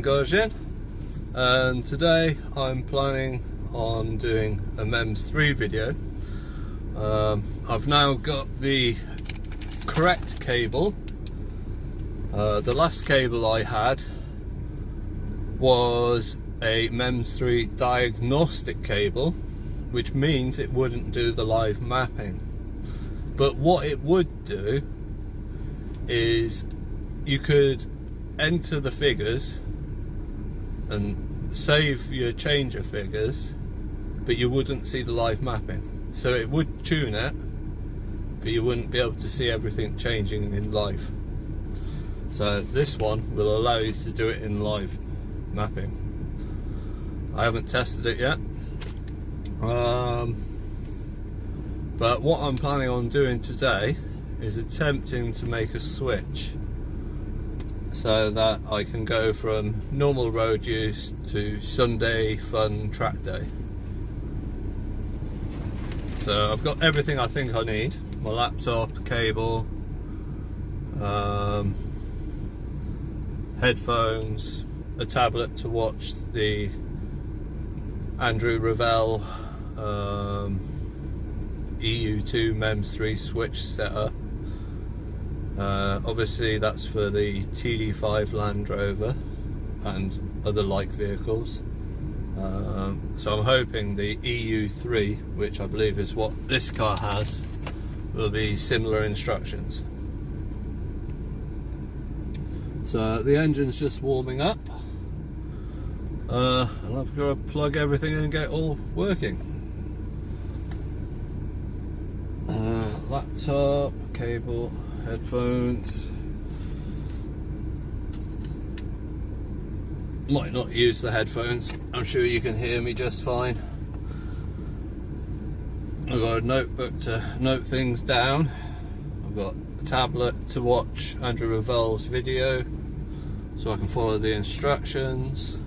Gojin, and today I'm planning on doing a MEMS3 video. I've now got the correct cable. The last cable I had was a MEMS3 diagnostic cable, which means it wouldn't do the live mapping. But what it would do is you could enter the figures and save your changer figures, but you wouldn't see the live mapping. So it would tune it, but you wouldn't be able to see everything changing in live. So this one will allow you to do it in live mapping. I haven't tested it yet, but what I'm planning on doing today is attempting to make a switch so that I can go from normal road use to Sunday fun track day. So I've got everything I think I need: my laptop, cable, headphones, a tablet to watch the Andrew Revell EU2 MEMS3 switch setup. Obviously that's for the TD5 Land Rover and other like vehicles. So I'm hoping the EU3, which I believe is what this car has, will be similar instructions. So the engine's just warming up, and I've got to plug everything in and get it all working. Laptop, cable, headphones. Might not use the headphones, I'm sure you can hear me just fine. I've got a notebook to note things down. I've got a tablet to watch Andrew Revell's video so I can follow the instructions.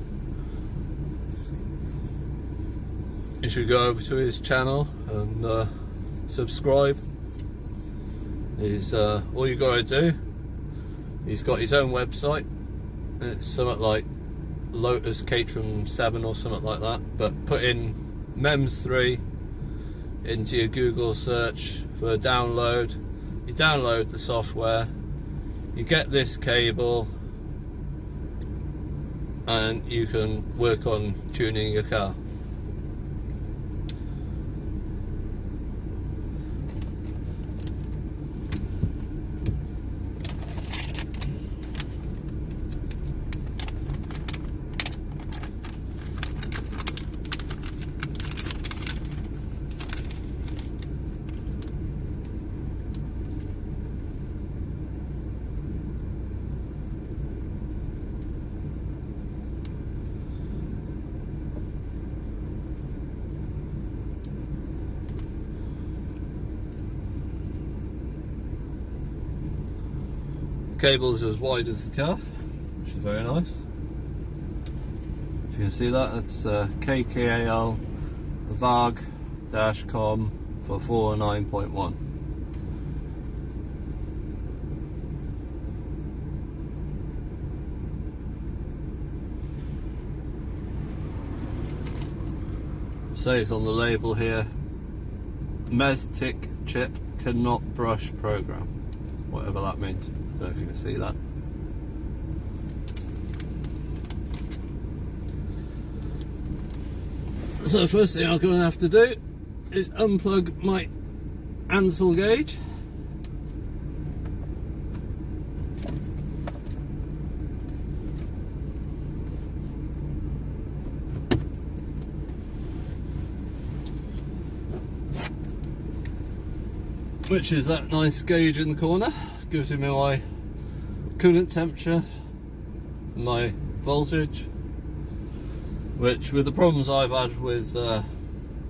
You should go over to his channel and subscribe. Is all you gotta do. He's got his own website. It's something like Lotus Caterham 7 or something like that, but put in MEMS3 into your Google search for download. You download the software, you get this cable, and you can work on tuning your car. Cable's as wide as the car, which is very nice. If you can see that, it's KKAL VAG-COM for 409.1. Says on the label here, MEMS3 chip cannot brush program, whatever that means. I don't know if you can see that. So the first thing I'm going to have to do is unplug my Ansel gauge. Which is that nice gauge in the corner. Gives me my coolant temperature and my voltage, which, with the problems I've had with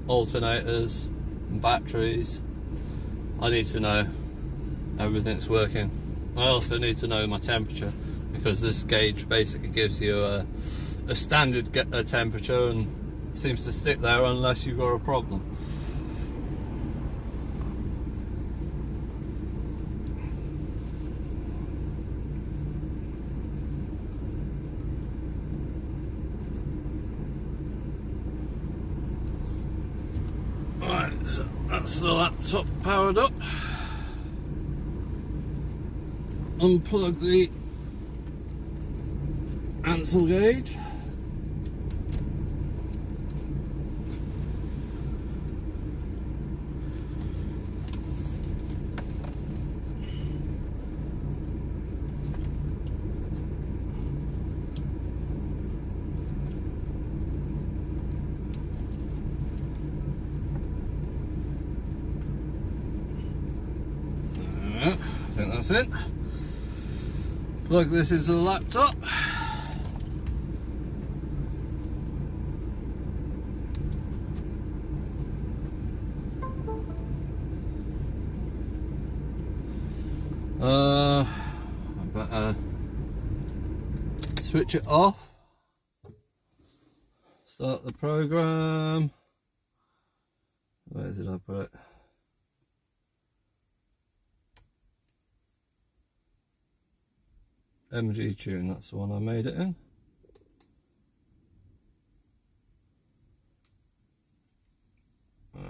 alternators and batteries, I need to know everything's working. I also need to know my temperature, because this gauge basically gives you a standard temperature and seems to stick there unless you've got a problem. So that's the laptop powered up. Unplug the Ansel gauge. I think that's it. Plug this into the laptop. I better switch it off. Start the program. Where did I put it? MG Tune, that's the one I made it in.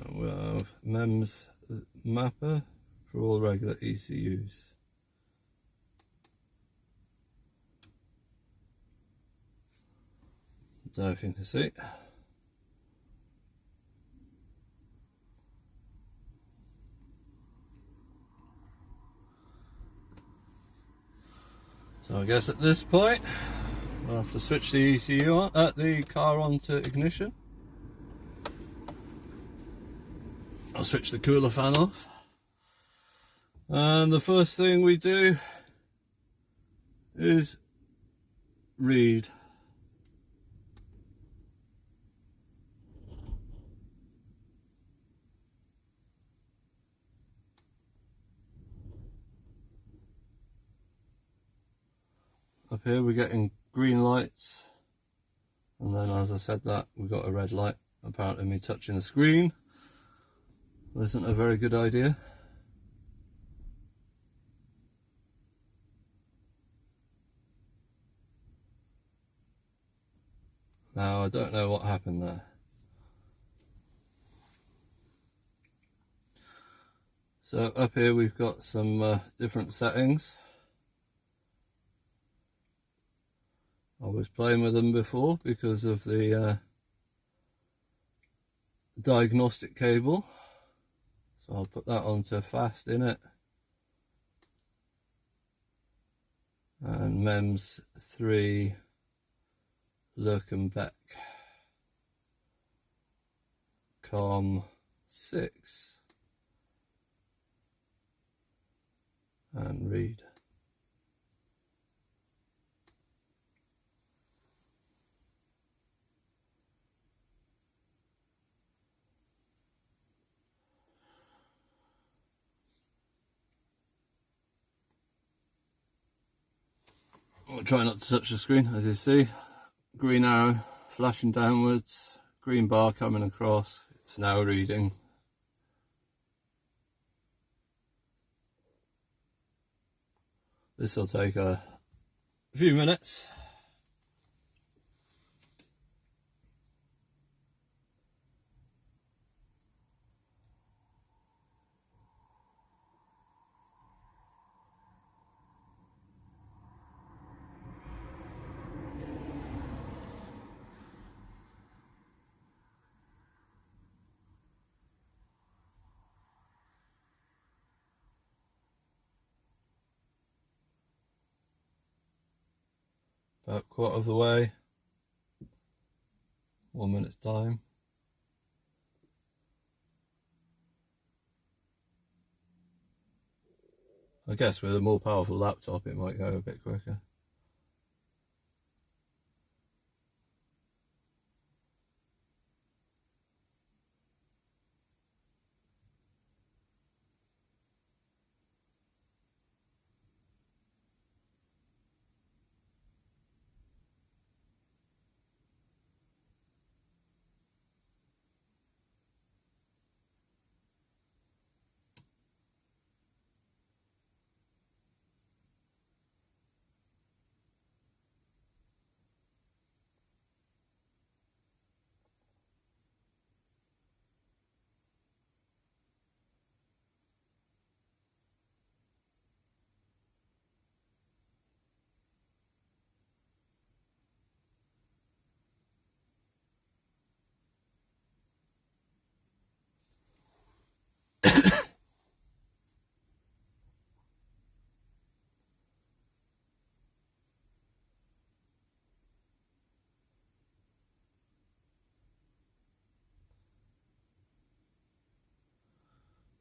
We have MEMS mapper for all regular ECUs. Don't know if you can see. So I guess at this point I'll have to switch the ECU on, the car on to ignition. I'll switch the cooler fan off. And the first thing we do is read. Up here we're getting green lights, and then as I said that, we got a red light. Apparently me touching the screen isn't a very good idea. Now I don't know what happened there. So up here we've got some different settings. I was playing with them before because of the diagnostic cable, so I'll put that onto fast in it, and MEMS3 Lurkenbeck COM6 and read. I'll try not to touch the screen. As you see, green arrow flashing downwards, green bar coming across. It's now reading. This will take a few minutes. About quarter of the way, 1 minute's time. I guess with a more powerful laptop it might go a bit quicker.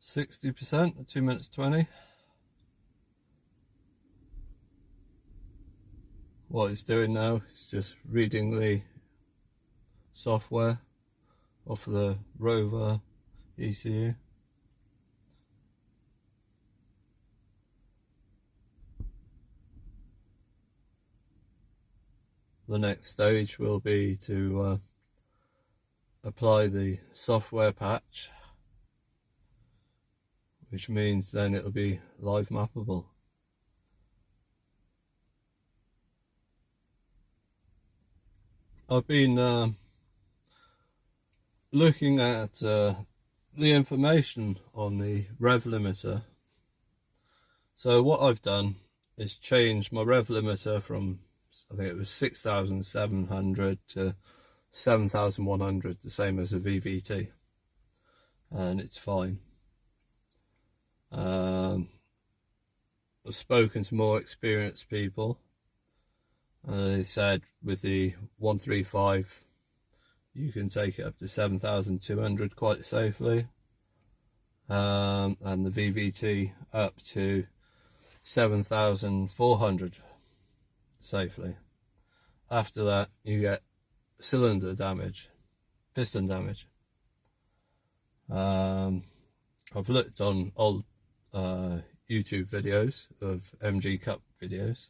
60% at 2 minutes 20. What it's doing now is just reading the software off the rover ECU. The next stage will be to apply the software patch, which means then it'll be live mappable. I've been looking at the information on the rev limiter. So what I've done is change my rev limiter from, I think it was 6,700 to 7,100, the same as a VVT, and it's fine. I've spoken to more experienced people. They said with the 135 you can take it up to 7,200 quite safely, and the VVT up to 7,400 safely. After that you get cylinder damage, piston damage. I've looked on old YouTube videos of MG Cup videos,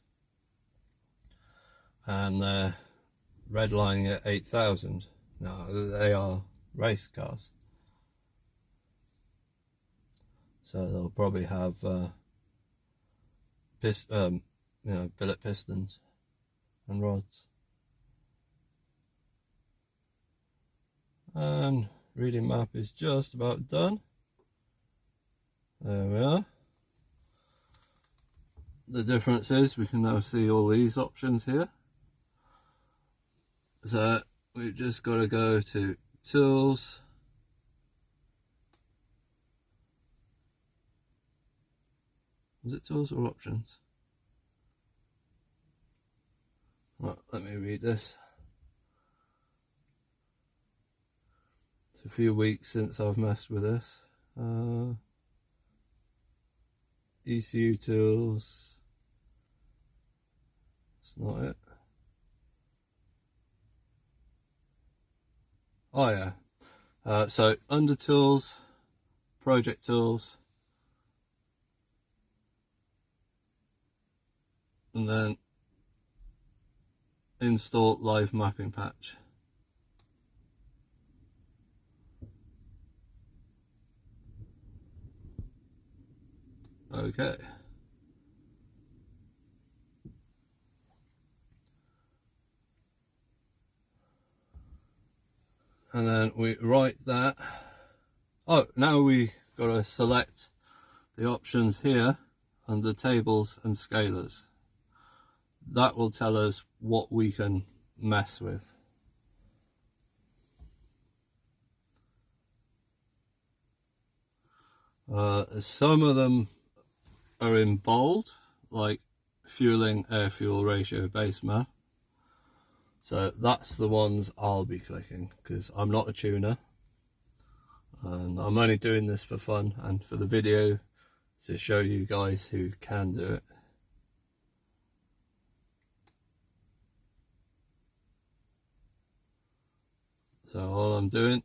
and they're redlining at 8,000. Now they are race cars, so they'll probably have billet pistons and rods. And reading map is just about done. There we are. The difference is we can now see all these options here. So we've just got to go to tools, is it tools or options? Right, let me read this. It's a few weeks since I've messed with this. ECU tools, it's not it. Oh yeah, so under tools, project tools, and then install live mapping patch. Okay. And then we write that. Oh, now we got to select the options here under tables and scalars. That will tell us what we can mess with. Some of them are in bold, like fueling air fuel ratio base map. So that's the ones I'll be clicking, because I'm not a tuner and I'm only doing this for fun and for the video to show you guys who can do it. So all I'm doing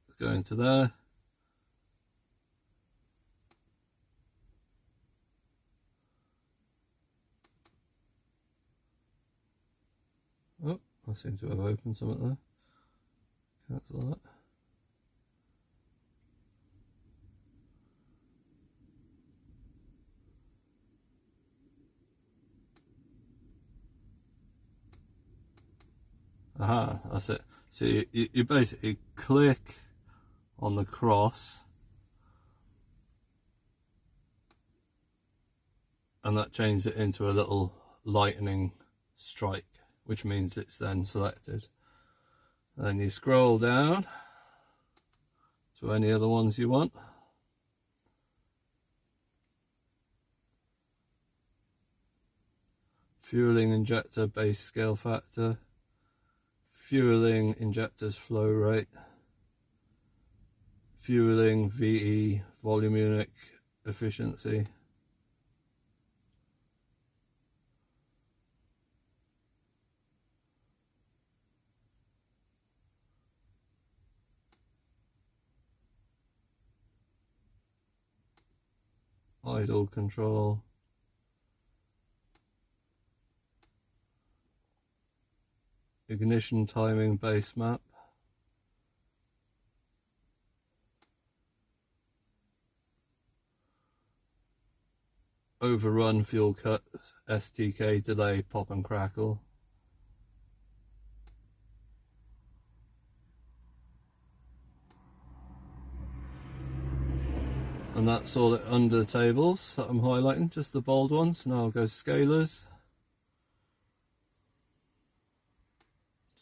is going to there. Oh, I seem to have opened something there. Cancel that. Aha, that's it. So you basically click on the cross and that changes it into a little lightning strike, which means it's then selected. Then you scroll down to any other ones you want. Fueling injector base scale factor, fueling injector's flow rate, fueling, VE, volumic efficiency. Idle control. Ignition timing base map. Overrun fuel cut, STK delay, pop and crackle. And that's all under the tables that I'm highlighting, just the bold ones. Now I'll go scalers.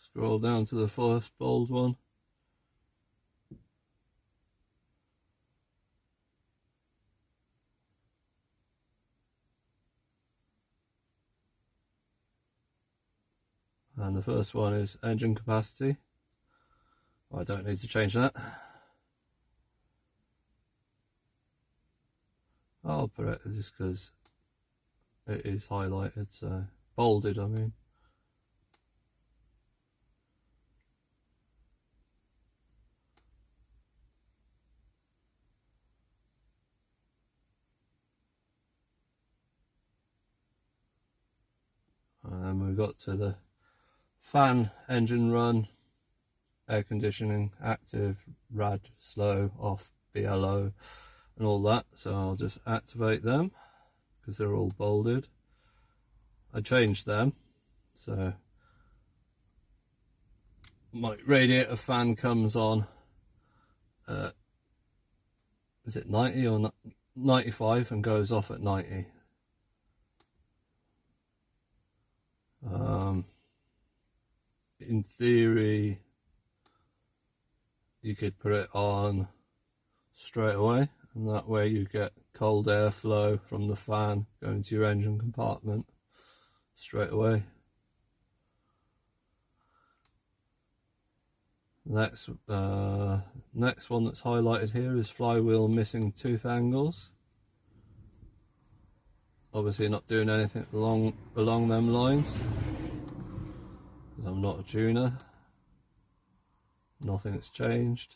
Scroll down to the first bold one. And the first one is engine capacity. I don't need to change that. I'll put it just because it is highlighted, so bolded I mean. And then we got to the fan engine run, air conditioning, active, rad, slow, off, BLO, and all that. So I'll just activate them because they're all bolded. I changed them, so my radiator fan comes on. Is it 90 or 95 and goes off at 90? In theory, you could put it on straight away, and that way you get cold airflow from the fan going to your engine compartment straight away. Next one that's highlighted here is flywheel missing tooth angles. Obviously not doing anything along them lines, because I'm not a tuner. Nothing's changed.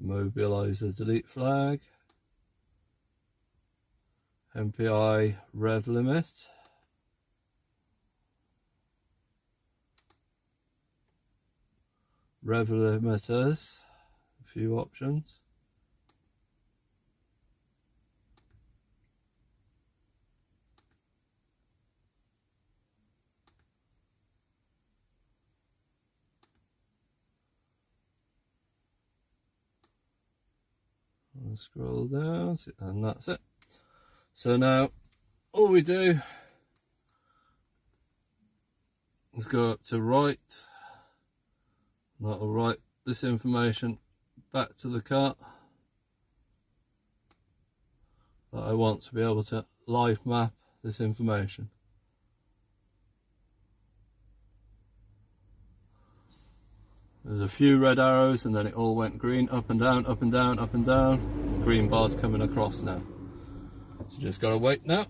Mobilizer delete flag. MPI rev limit. Rev limiters, a few options. I'll scroll down, and that's it. So now all we do is go up to write. That'll write this information back to the cart that I want to be able to live map this information. There's a few red arrows and then it all went green, up and down, up and down, up and down. Green bars coming across now. So just gotta wait now.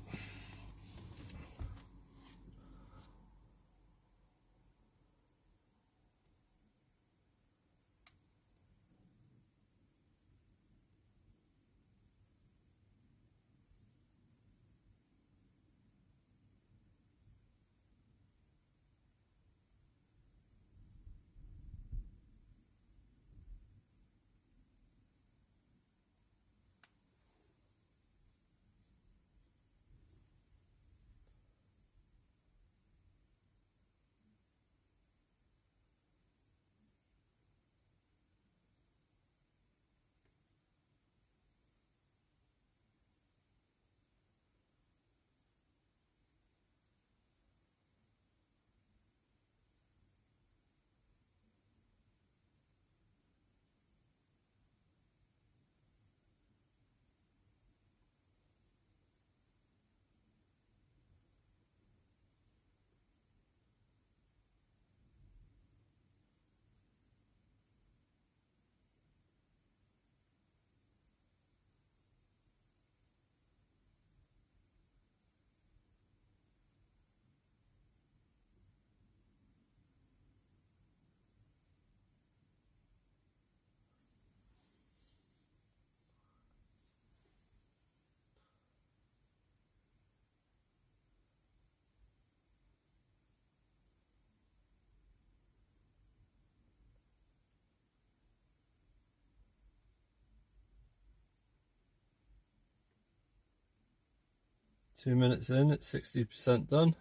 2 minutes in, it's 60% done.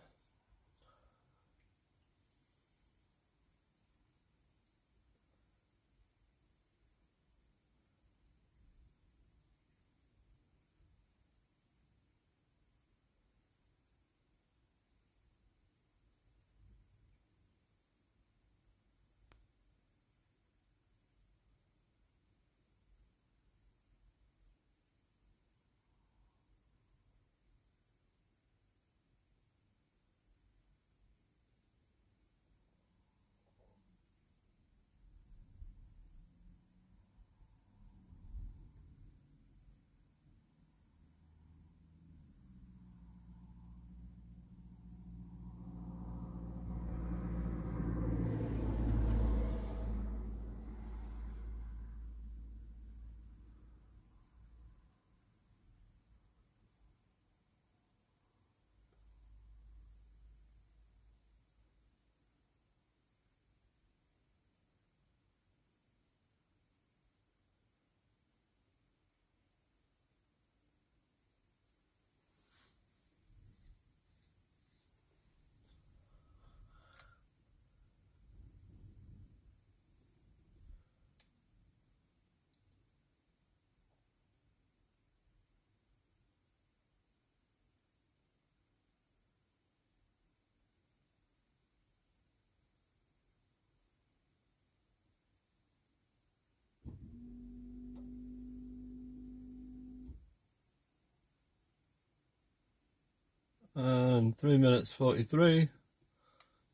And 3 minutes 43,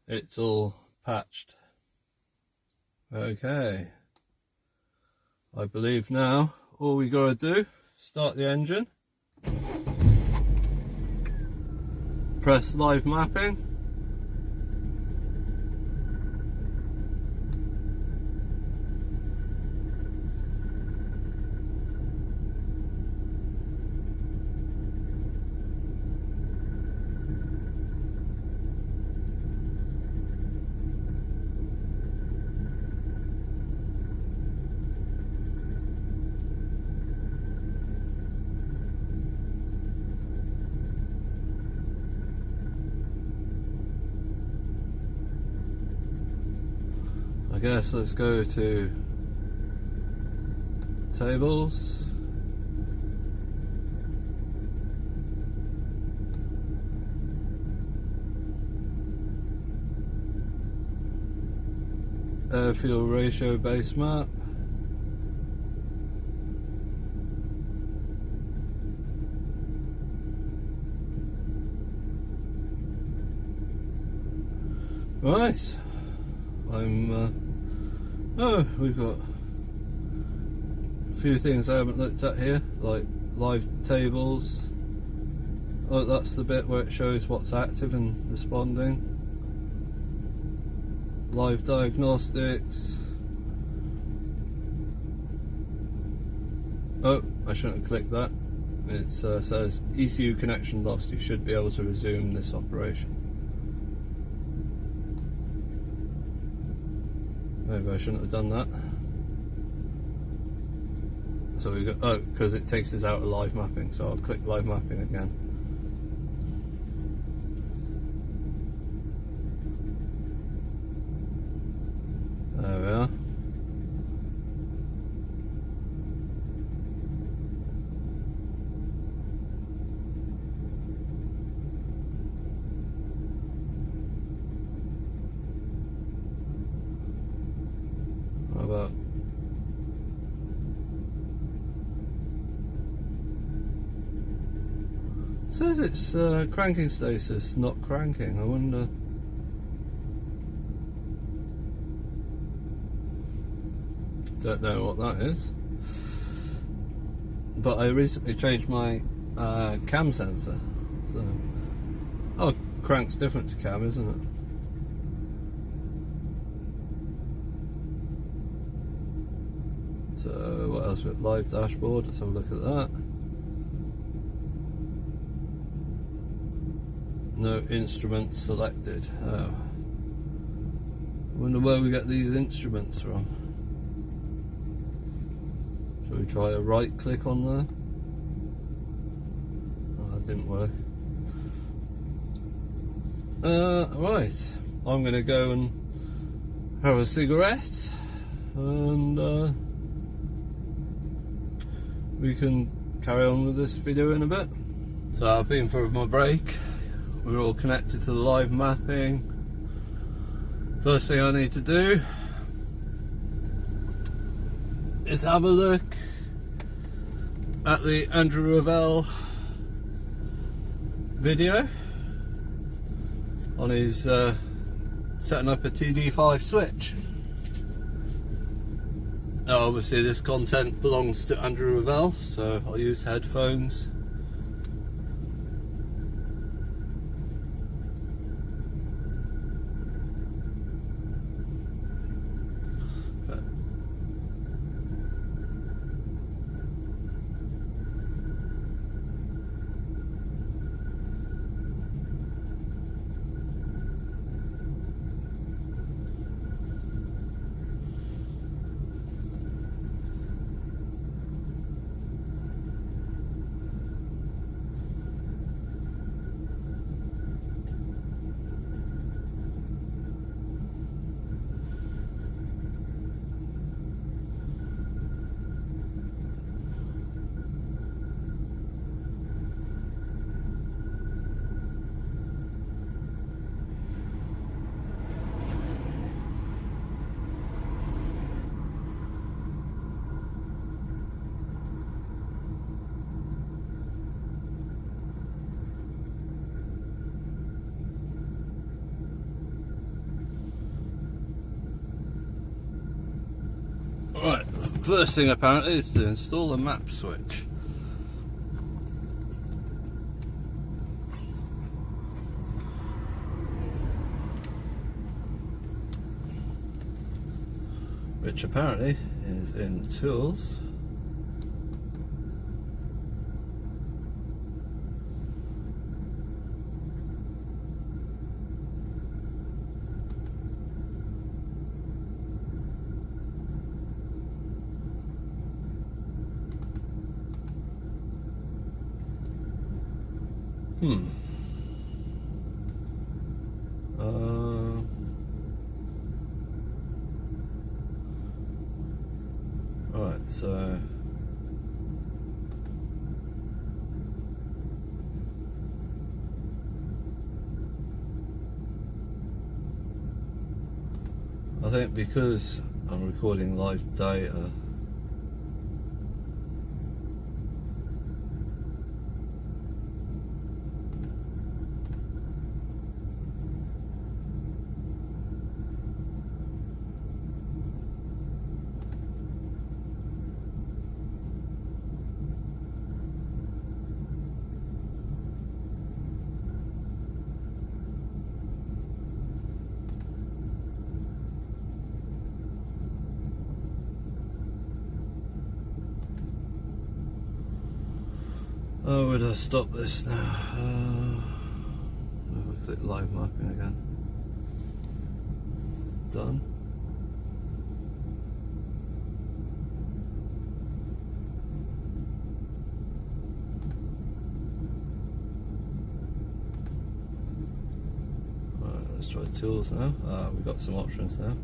it's all patched. Okay, I believe now all we gotta do, start the engine, press live mapping, I guess let's go to tables, air fuel ratio base map, right. Oh, we've got a few things I haven't looked at here, like live tables. Oh, that's the bit where it shows what's active and responding. Live diagnostics. Oh, I shouldn't have clicked that. It says ECU connection lost. You should be able to resume this operation. Maybe I shouldn't have done that. So we got, oh, because it takes us out of live mapping, so I'll click live mapping again. There we are. How about it says it's cranking status, not cranking. I wonder. Don't know what that is. But I recently changed my cam sensor. So, oh, crank's different to cam, isn't it? So what else? With live dashboard. Let's have a look at that. No instruments selected. Oh. I wonder where we get these instruments from. Shall we try a right click on there? Oh, that didn't work. Right, I'm going to go and have a cigarette, and we can carry on with this video in a bit. So I've been for my break. We're all connected to the live mapping. First thing I need to do is have a look at the Andrew Revell video on his setting up a TD5 switch. Now obviously this content belongs to Andrew Revell, so I'll use headphones. Right, first thing apparently is to install a map switch. Which apparently is in Tools. Right, so I think because I'm recording live data, oh, where do I stop this now? We'll click live mapping again. Done. Right, let's try tools now. We've got some options now.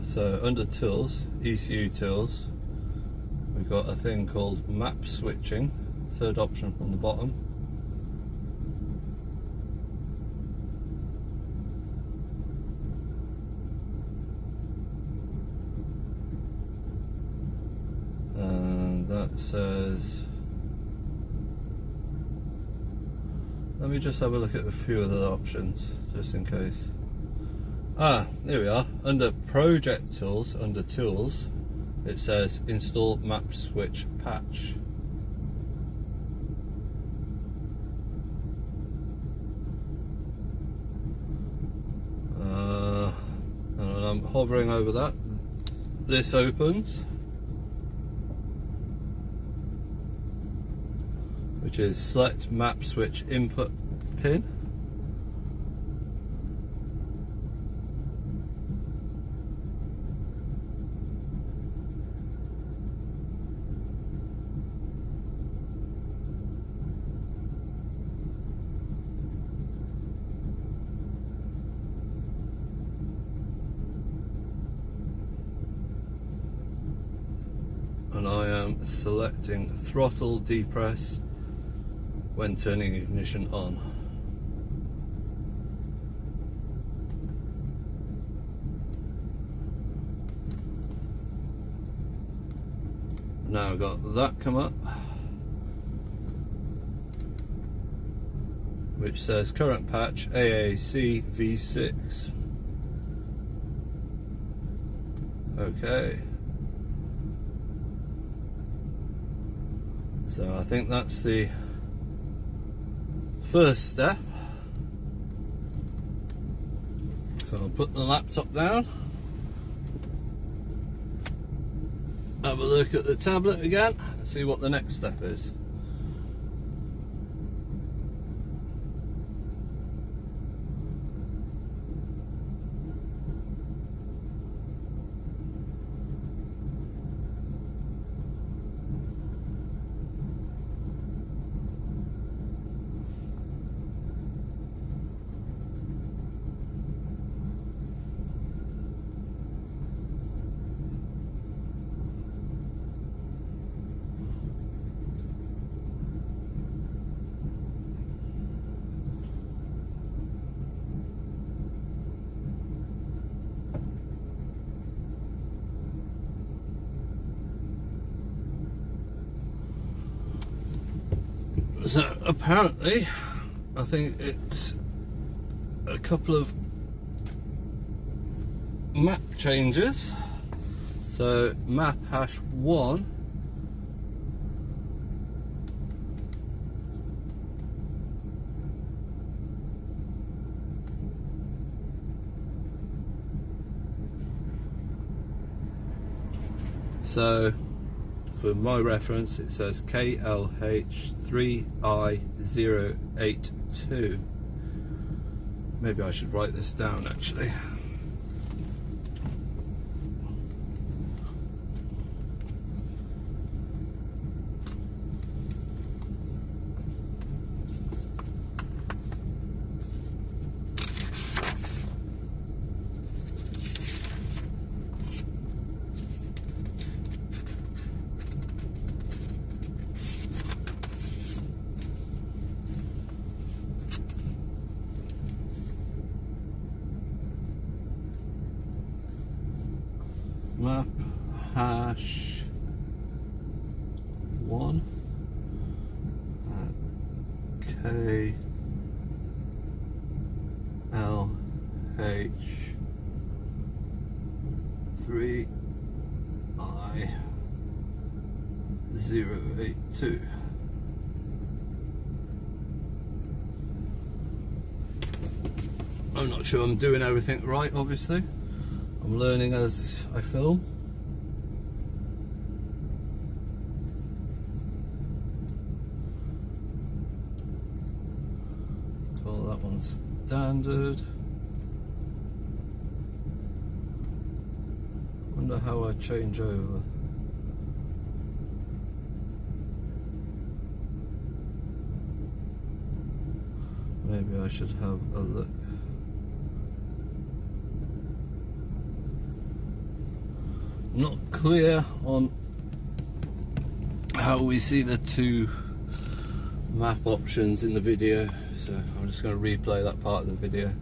So under tools, ECU tools, we've got a thing called map switching, third option from the bottom. And that says, let me just have a look at a few of the options, just in case. Here we are. Under project tools, under tools, it says install map switch patch. And I'm hovering over that. This opens. which is select map switch input pin. And I am selecting throttle depress when turning ignition on. Now I've got that come up, which says current patch AAC V6. Okay. So I think that's the first step. So I'll put the laptop down, have a look at the tablet again, and see what the next step is. So apparently, I think it's a couple of map changes. So map hash 1 so for my reference it says KLH3I082. Maybe I should write this down actually. Map hash 1 KLH3I082. I'm not sure I'm doing everything right, obviously. I'm learning as I film. Call that one standard. Wonder how I change over. Maybe I should have a look. Not clear on how we see the two map options in the video, so I'm just going to replay that part of the video.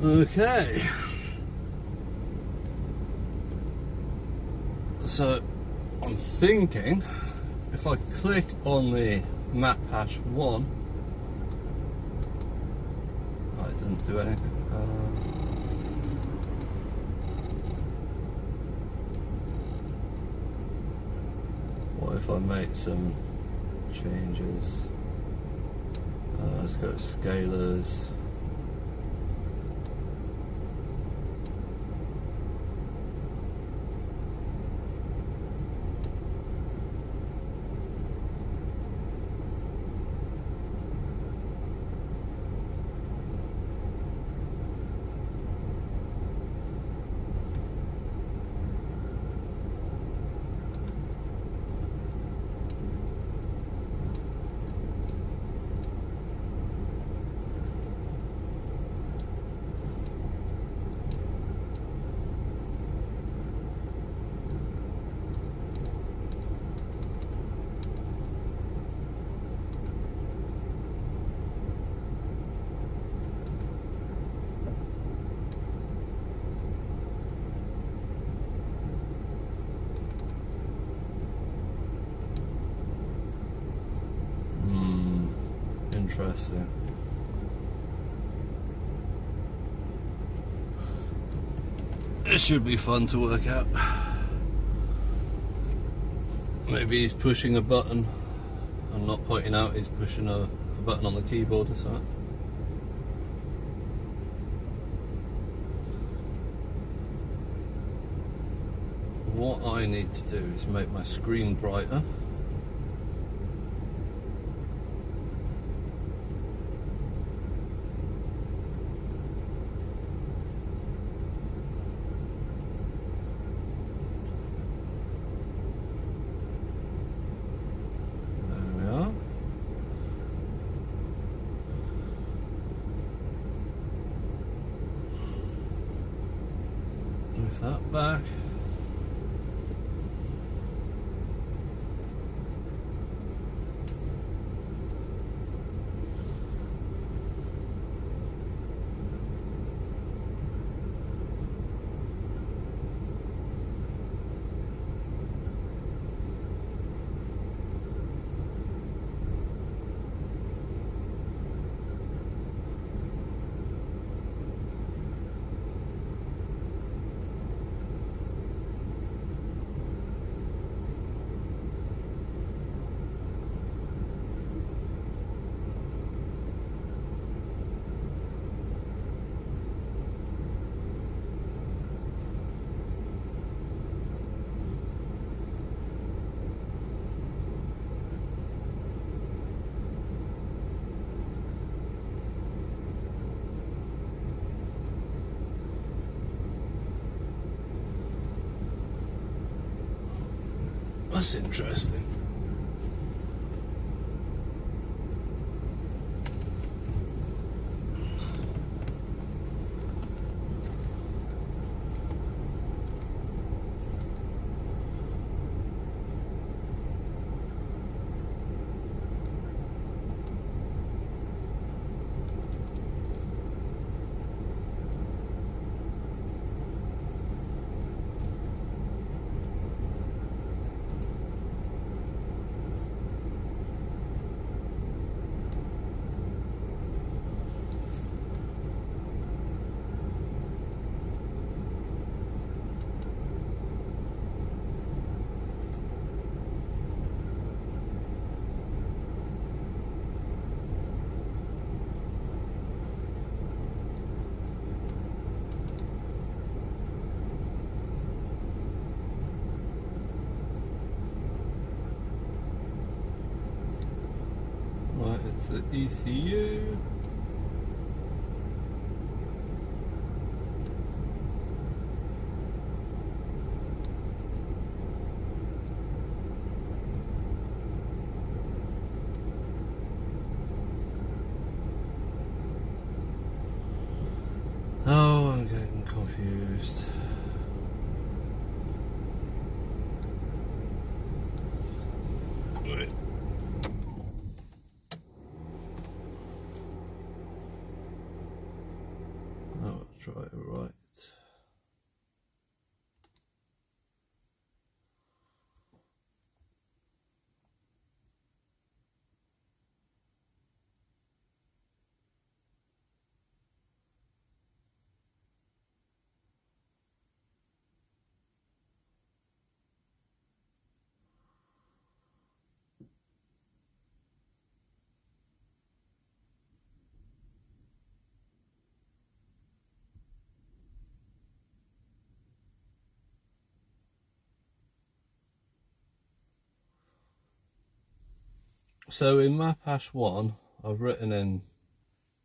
Okay, so I'm thinking if I click on the map hash 1, oh, it doesn't do anything. What if I make some changes? Let's go to scalars. Interesting. It should be fun to work out. Maybe he's pushing a button and not pointing out he's pushing a button on the keyboard or something. What I need to do is make my screen brighter. Move that back. That's interesting. Right, it's the ECU. Oh, I'm getting confused. Right. Oh, try it right. So in map hash 1, I've written in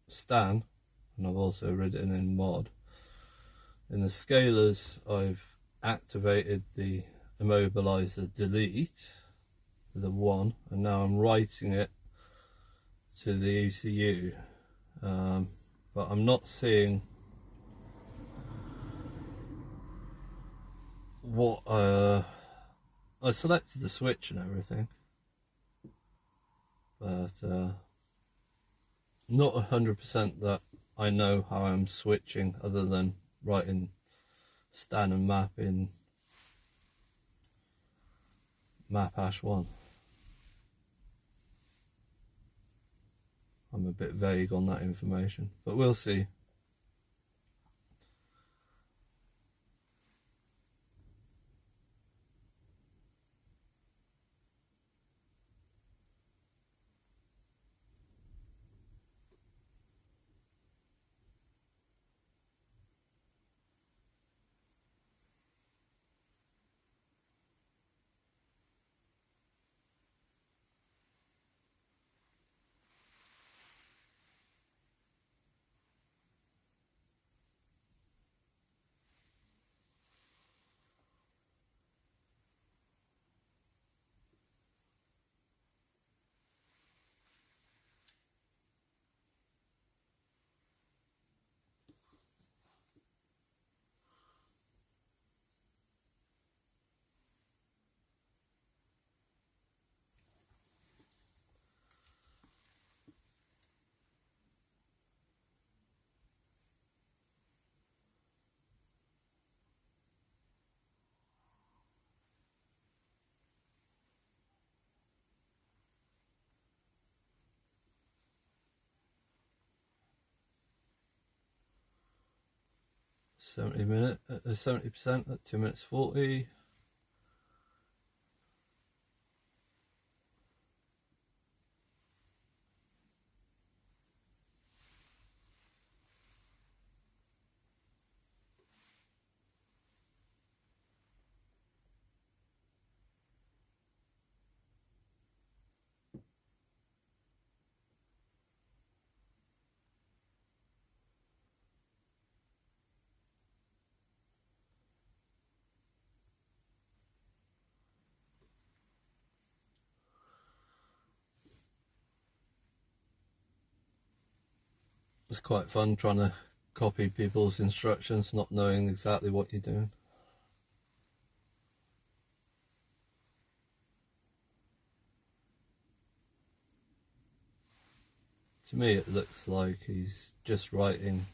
stan, and I've also written in mod. In the scalars, I've activated the immobilizer delete with a 1, and now I'm writing it to the ECU, but I'm not seeing what I selected the switch and everything, but not 100% that I know how I'm switching other than writing stan and map in map hash 1. I'm a bit vague on that information, but we'll see. .70 70% at 2 minutes 40. It's quite fun trying to copy people's instructions, not knowing exactly what you're doing. To me it looks like he's just writing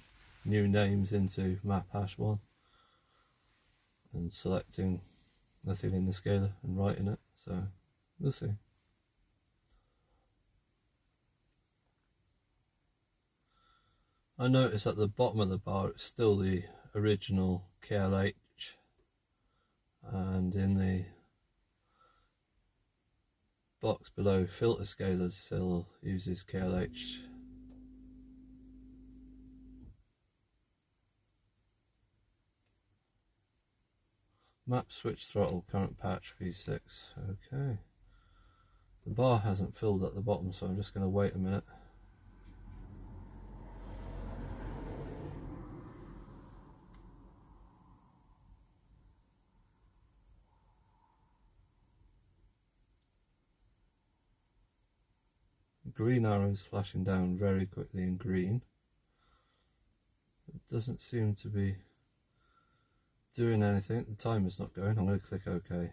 new names into map hash 1 and selecting nothing in the scalar and writing it, so we'll see. I notice at the bottom of the bar it's still the original KLH, and in the box below filter scalars still uses KLH. Map switch throttle current patch V6. Okay. The bar hasn't filled at the bottom, so I'm just going to wait a minute. Green arrows flashing down very quickly in green. It doesn't seem to be doing anything. The timer's not going. I'm going to click OK.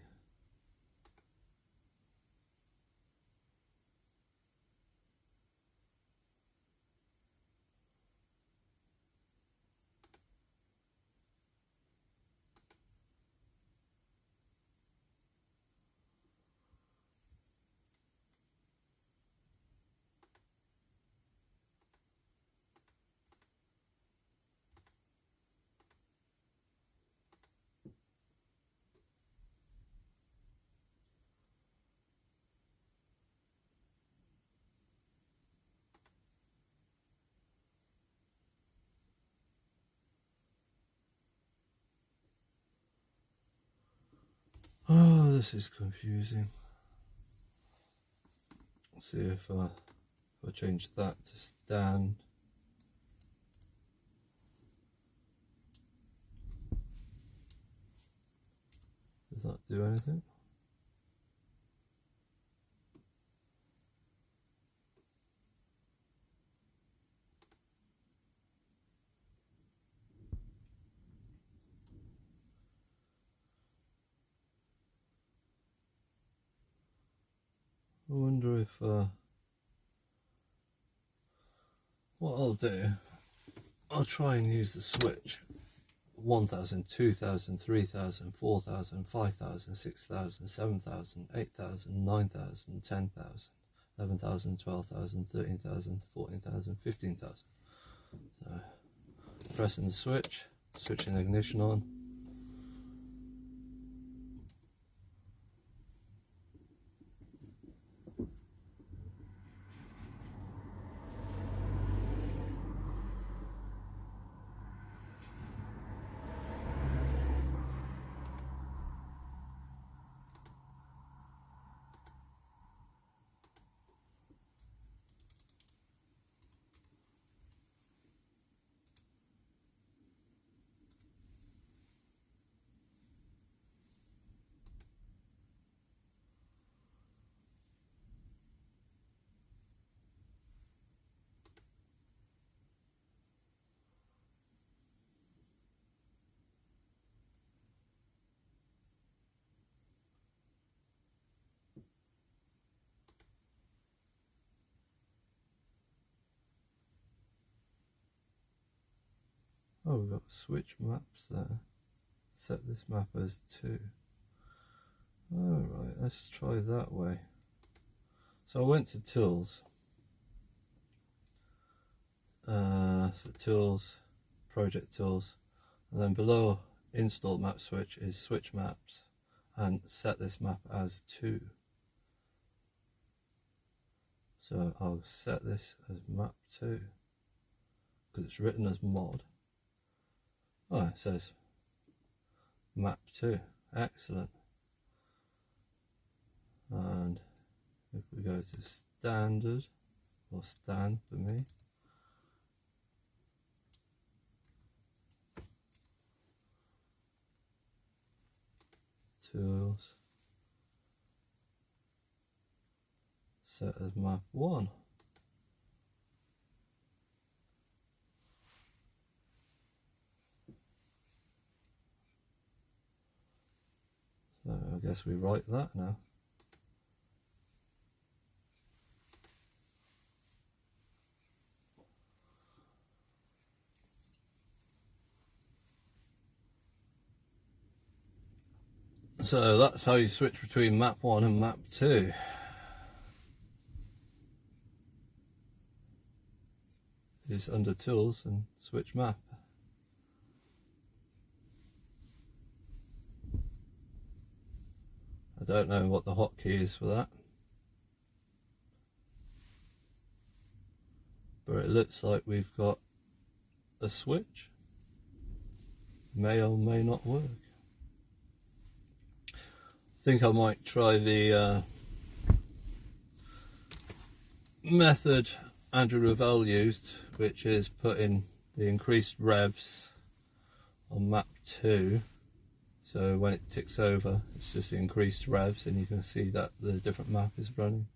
Oh, this is confusing. Let's see if I change that to stand. Does that do anything? I wonder if what I'll do, I'll try and use the switch 1000, 2000, 3000, 4000, 5000, 6000, 7000, 8000, 9000, 10000, 11,000, 12,000, 13,000, 14,000, 15,000. So, pressing the switch, switching the ignition on. Oh, we've got switch maps there. Set this map as 2. Alright, let's try that way. So I went to Tools. So Tools, Project Tools, and then below Install Map Switch is Switch Maps, and set this map as 2. So I'll set this as map 2 because it's written as mod. Oh, it says map 2. Excellent. And if we go to standard, or stand for me, tools, set as map 1. So I guess we write that now. So that's how you switch between map 1 and map 2. Is under tools and switch map. I don't know what the hotkey is for that, but it looks like we've got a switch. May or may not work. I think I might try the method Andrew Revell used, which is putting the increased revs on map 2. So when it ticks over, it's just the increased revs, and you can see that the different map is running.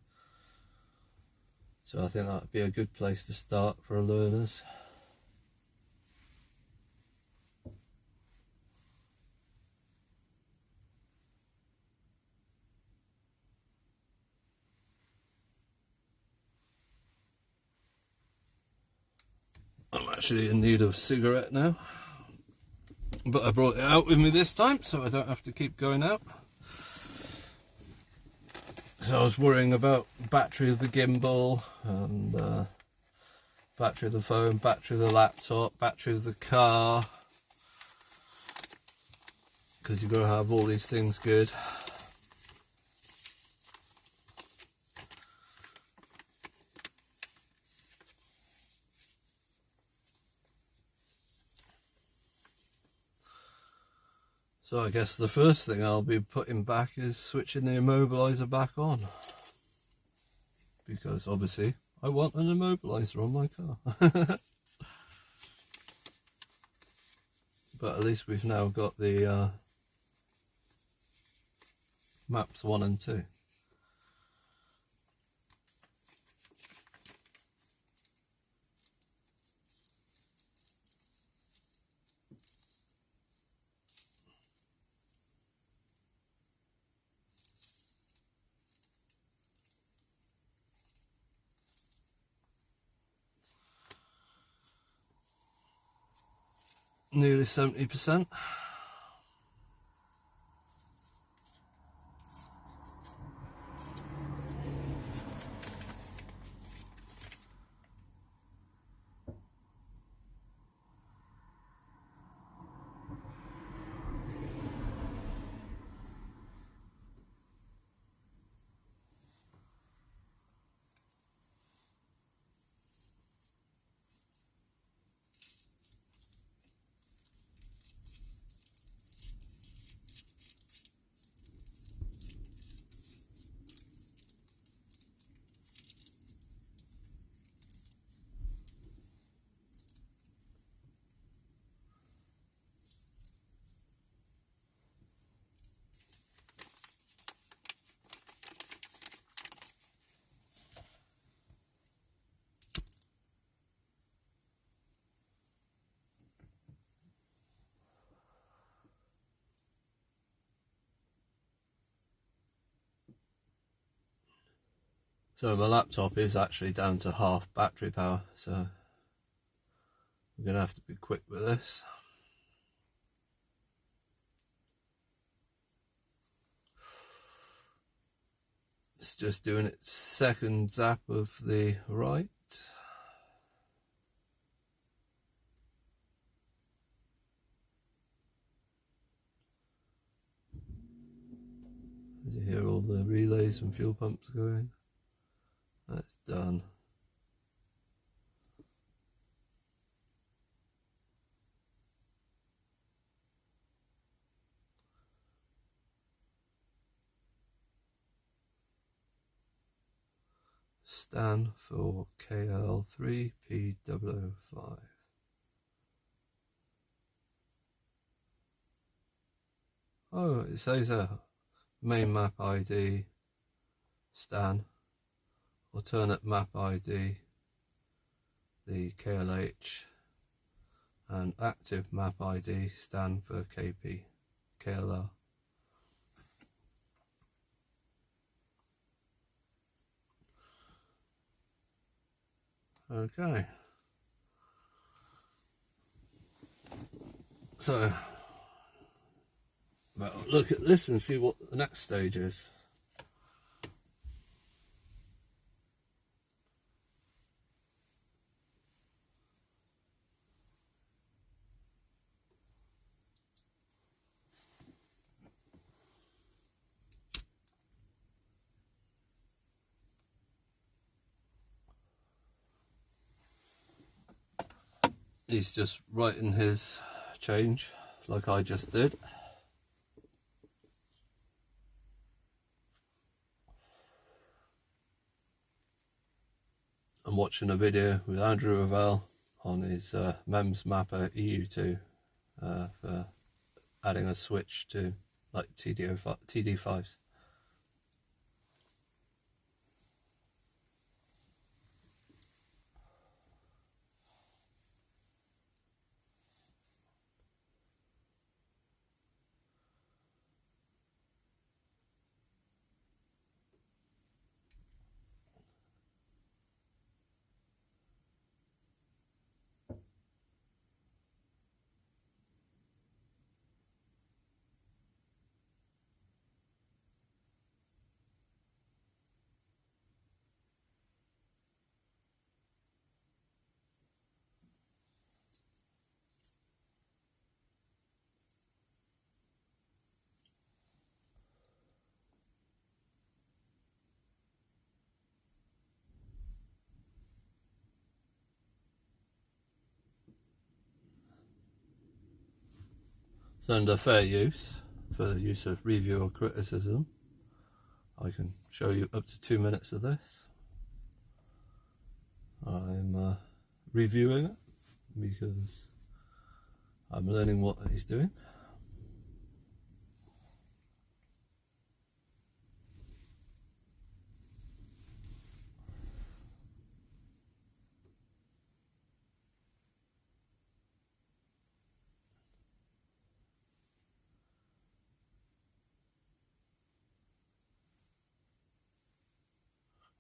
So I think that would be a good place to start for learners. I'm actually in need of a cigarette now, but I brought it out with me this time so I don't have to keep going out. So I was worrying about battery of the gimbal and battery of the phone, battery of the laptop, battery of the car, because you've got to have all these things good. So I guess the first thing I'll be putting back is switching the immobiliser back on, because obviously I want an immobiliser on my car. But at least we've now got the maps 1 and 2. Nearly 70%. So my laptop is actually down to half battery power, so I'm going to have to be quick with this. It's just doing its second zap of the right. As you hear all the relays and fuel pumps going. That's done. Stan for KL3P005. Oh, it says main map ID Stan, alternate map ID the KLH, and active map ID Stan for KP KLR. Okay, so well, look at this and see what the next stage is. He's just writing his change like I just did. I'm watching a video with Andrew Ravel on his MEMS mapper EU2 for adding a switch to like TD5s. It's under fair use, for the use of review or criticism. I can show you up to 2 minutes of this. I'm reviewing it because I'm learning what he's doing.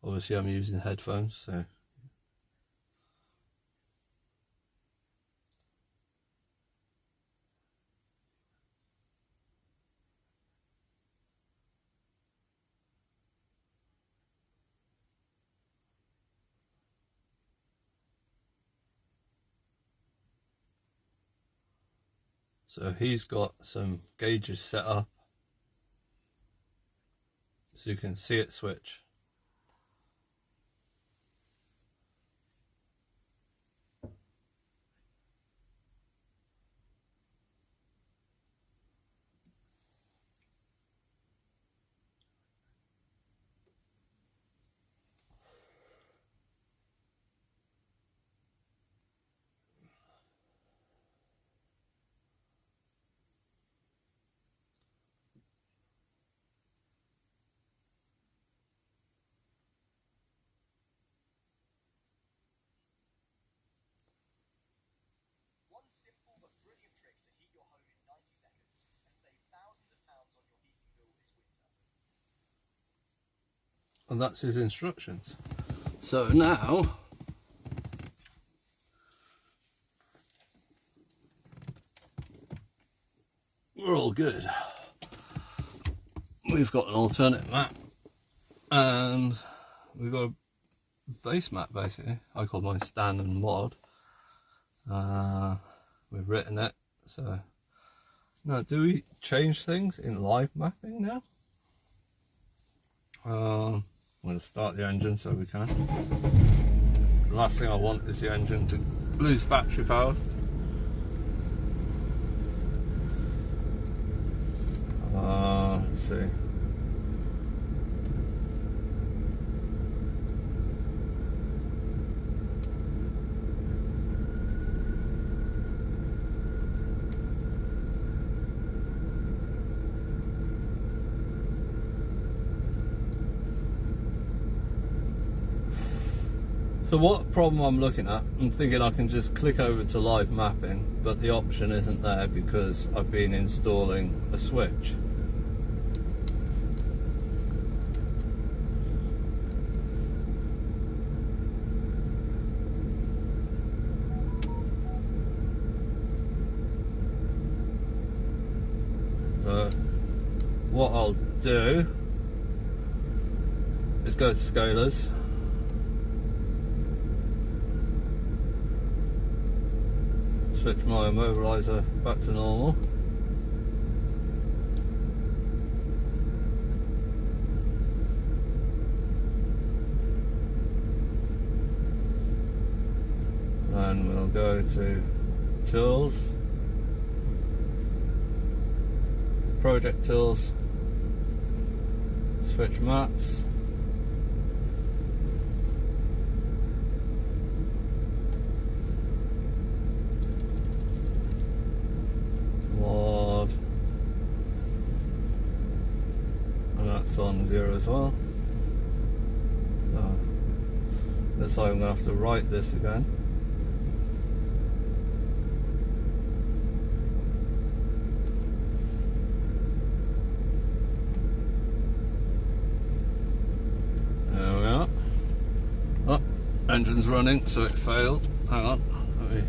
Obviously I'm using headphones, so he's got some gauges set up so you can see it switch. And that's his instructions. So now we're all good. We've got an alternate map and we've got a base map basically. I call mine stand and mod. We've written it. So now, do we change things in live mapping now? I'm going to start the engine so we can. The last thing I want is the engine to lose battery power. Let's see. So what problem I'm looking at, I'm thinking I can just click over to live mapping, but the option isn't there because I've been installing a switch. So what I'll do is go to scalars. Switch my immobiliser back to normal. And we'll go to tools, project tools, switch maps. Mod, and that's on 0 as well. Looks like I'm going to have to write this again. There we are. Oh, engine's running, so it failed. Hang on, let me.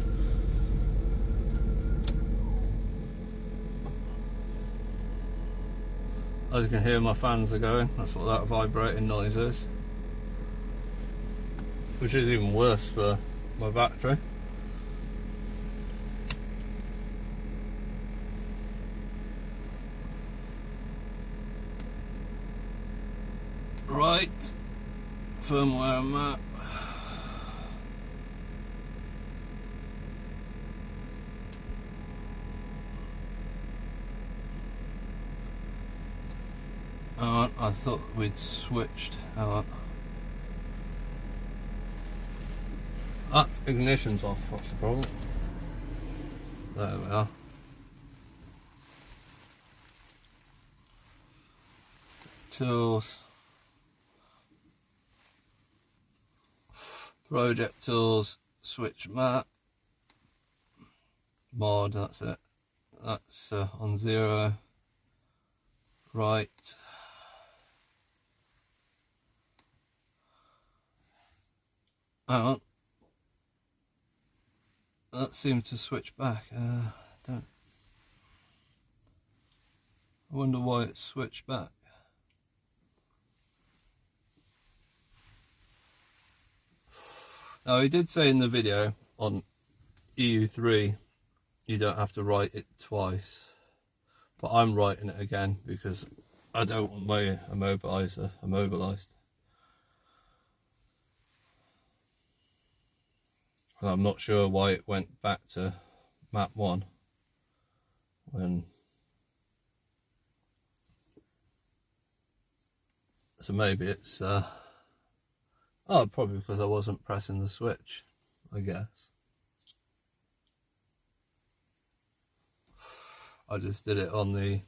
As you can hear, my fans are going. That's what that vibrating noise is. Which is even worse for my battery. Right, firmware map. I thought we'd switched our... Ah, ignition's off, what's the problem? There we are. Tools. Project tools, switch map. Mod, that's it. That's on 0. Right. Hang on. That seemed to switch back. I wonder why it switched back. Now, he did say in the video on EU3 you don't have to write it twice, but I'm writing it again because I don't want my immobilizer immobilized. I'm not sure why it went back to map 1 when... So maybe it's oh, probably because I wasn't pressing the switch, I guess. I just did it on the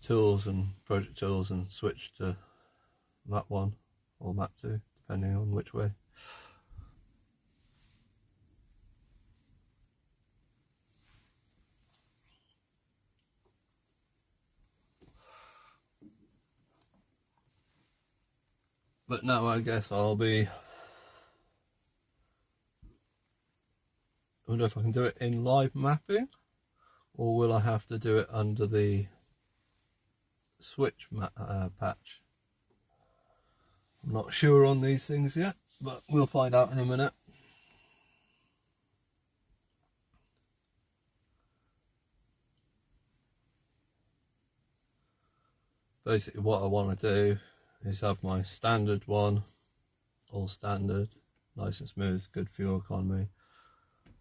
tools and project tools and switched to map 1 or map 2, depending on which way. But now I guess I'll be... I wonder if I can do it in live mapping, or will I have to do it under the switch patch? I'm not sure on these things yet, but we'll find out in a minute. Basically what I want to do is have my standard one, all standard, nice and smooth, good fuel economy,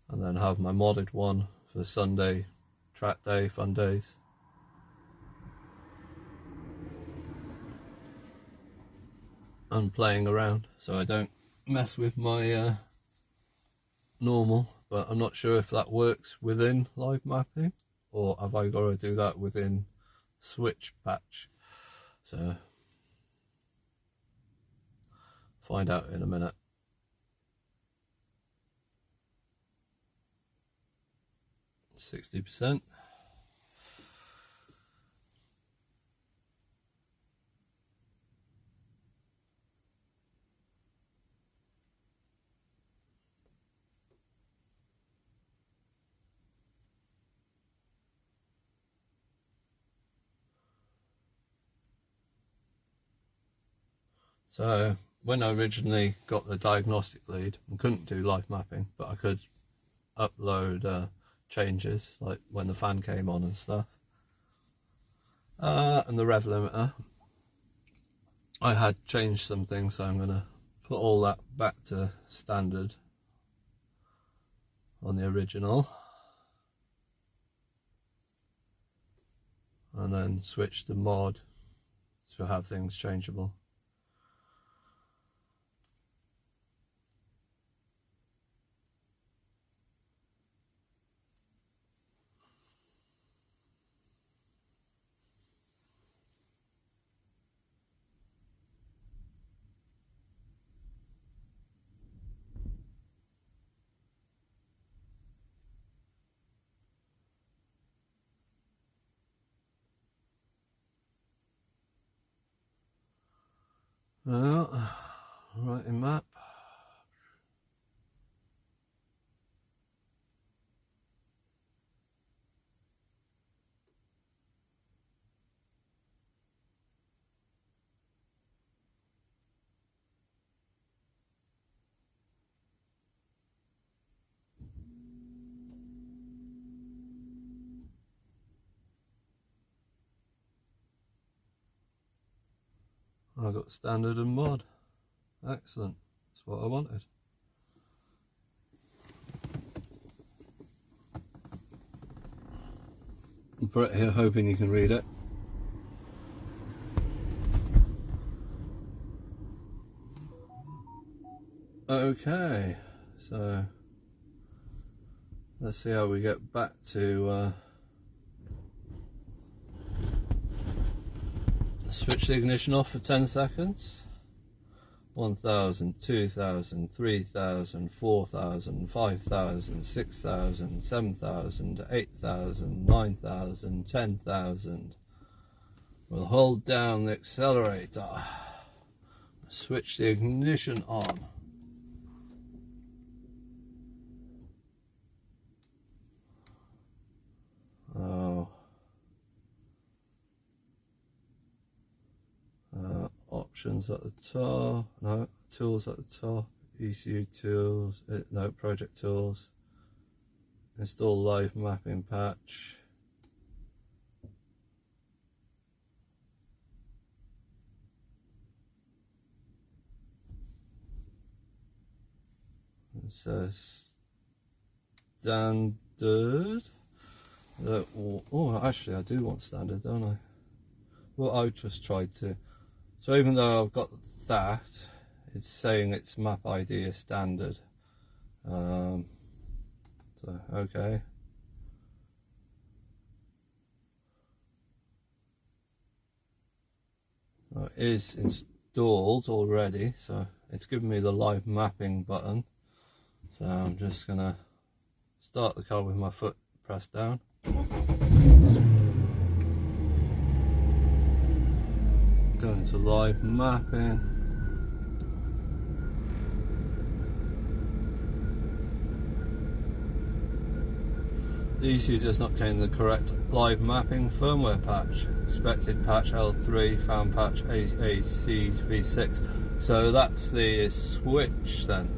and then have my modded one for Sunday, track day, fun days. And playing around, so I don't mess with my normal, but I'm not sure if that works within live mapping, or have I got to do that within switch patch. So find out in a minute. %60%. So when I originally got the diagnostic lead, I couldn't do live mapping, but I could upload changes, like when the fan came on and stuff, and the rev limiter. I had changed some things, so I'm going to put all that back to standard on the original, and then switch to mod to have things changeable. Writing map. I got standard and mod. Excellent. That's what I wanted. put it here hoping you can read it. Okay, so let's see how we get back to switch the ignition off for 10 seconds. 1000, 2000, 3000, 4000, 5000, 6000, 7000, 8000, 9000, 10,000. We'll hold down the accelerator, switch the ignition on. Options at the top, no, tools at the top, ECU tools, no, project tools, install live mapping patch. It says standard. Oh, actually I do want standard, don't I? Well, I just tried to. So even though I've got that, it's saying its map ID is standard. So okay. It is installed already, so it's given me the live mapping button. So I'm just gonna start the car with my foot pressed down. Going to live mapping. The ECU does not contain the correct live mapping firmware patch. Expected patch L3, found patch ACV6. So that's the switch then.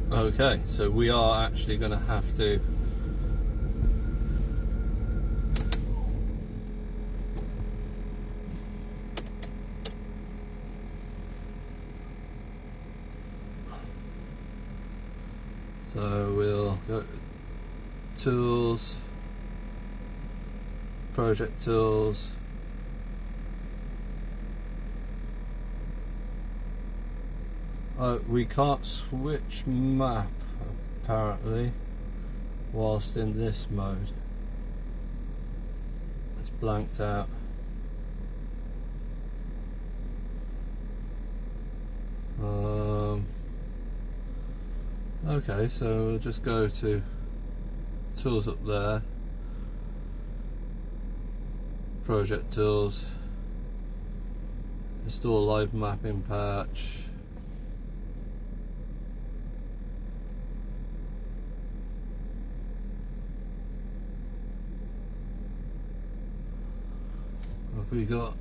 Okay, so we are actually going to have to so we'll go to tools, project tools, we can't switch map apparently whilst in this mode. It's blanked out. Okay, so we'll just go to tools up there, project tools, install live mapping patch. What have we got?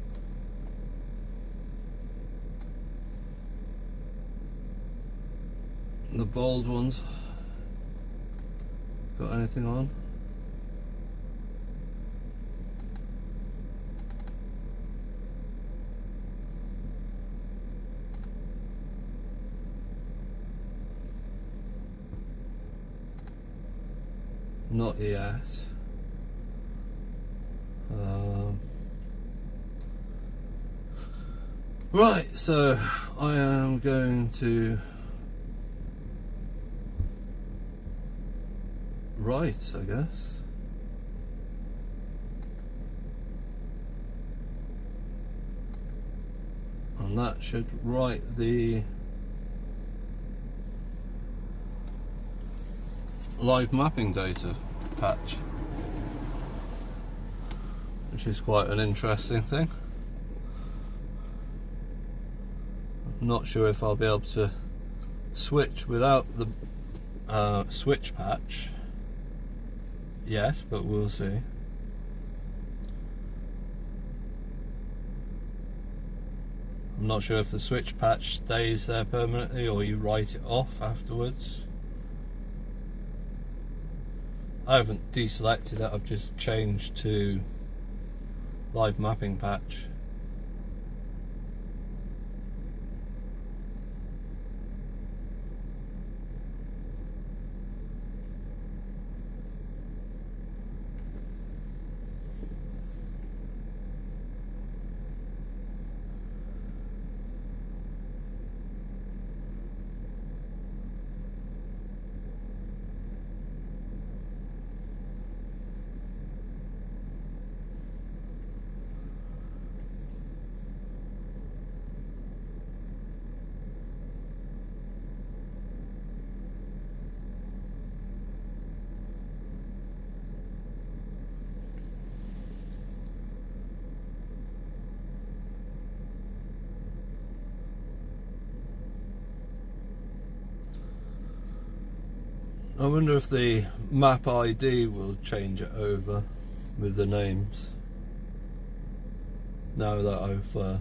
The bold ones. Got anything on? Not yet. Right, so I am going to write, I guess. And that should write the live mapping data patch, which is quite an interesting thing. I'm not sure if I'll be able to switch without the switch patch yet, but we'll see. I'm not sure if the switch patch stays there permanently or you write it off afterwards. I haven't deselected it, I've just changed to live mapping patch. I wonder if the map ID will change it over with the names now that I've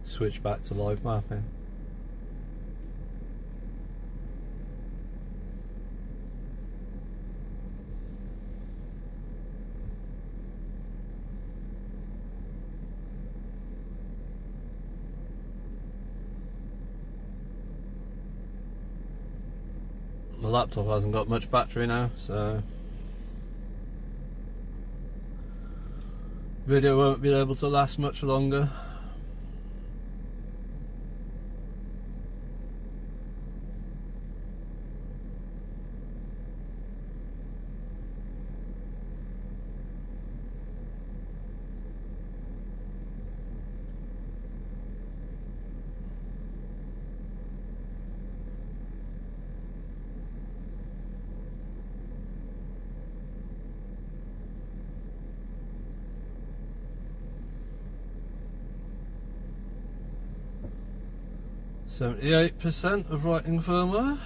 switched back to live mapping. My laptop hasn't got much battery now, so video won't be able to last much longer. %78 of writing firmware.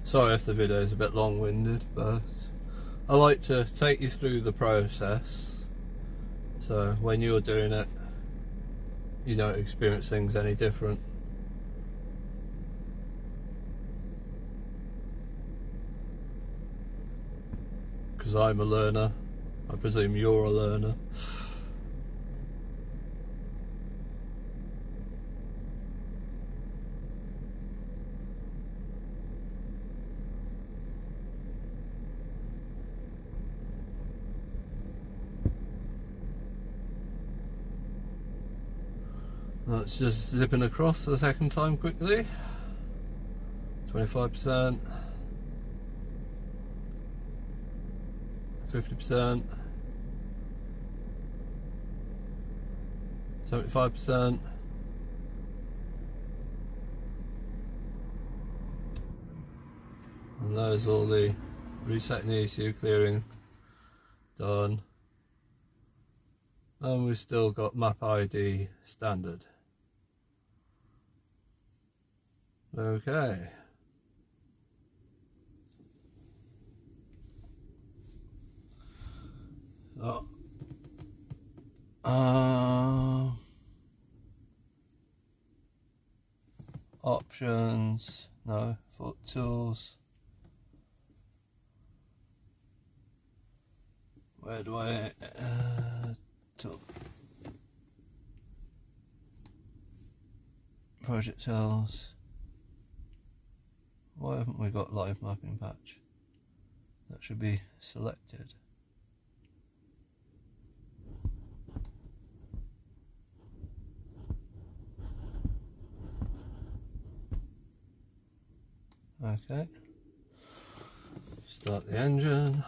Sorry if the video is a bit long-winded, but I like to take you through the process, so when you're doing it you don't experience things any different. Because I'm a learner, I presume you're a learner. Let's just zipping across the second time quickly. 25%, 50%, 75%, and there's all the resetting the ECU, clearing done, and we've still got map ID standard. Okay. Options, no, foot tools. Where do I tool? Project cells. Why haven't we got live mapping patch? That should be selected. Okay. Start the engine.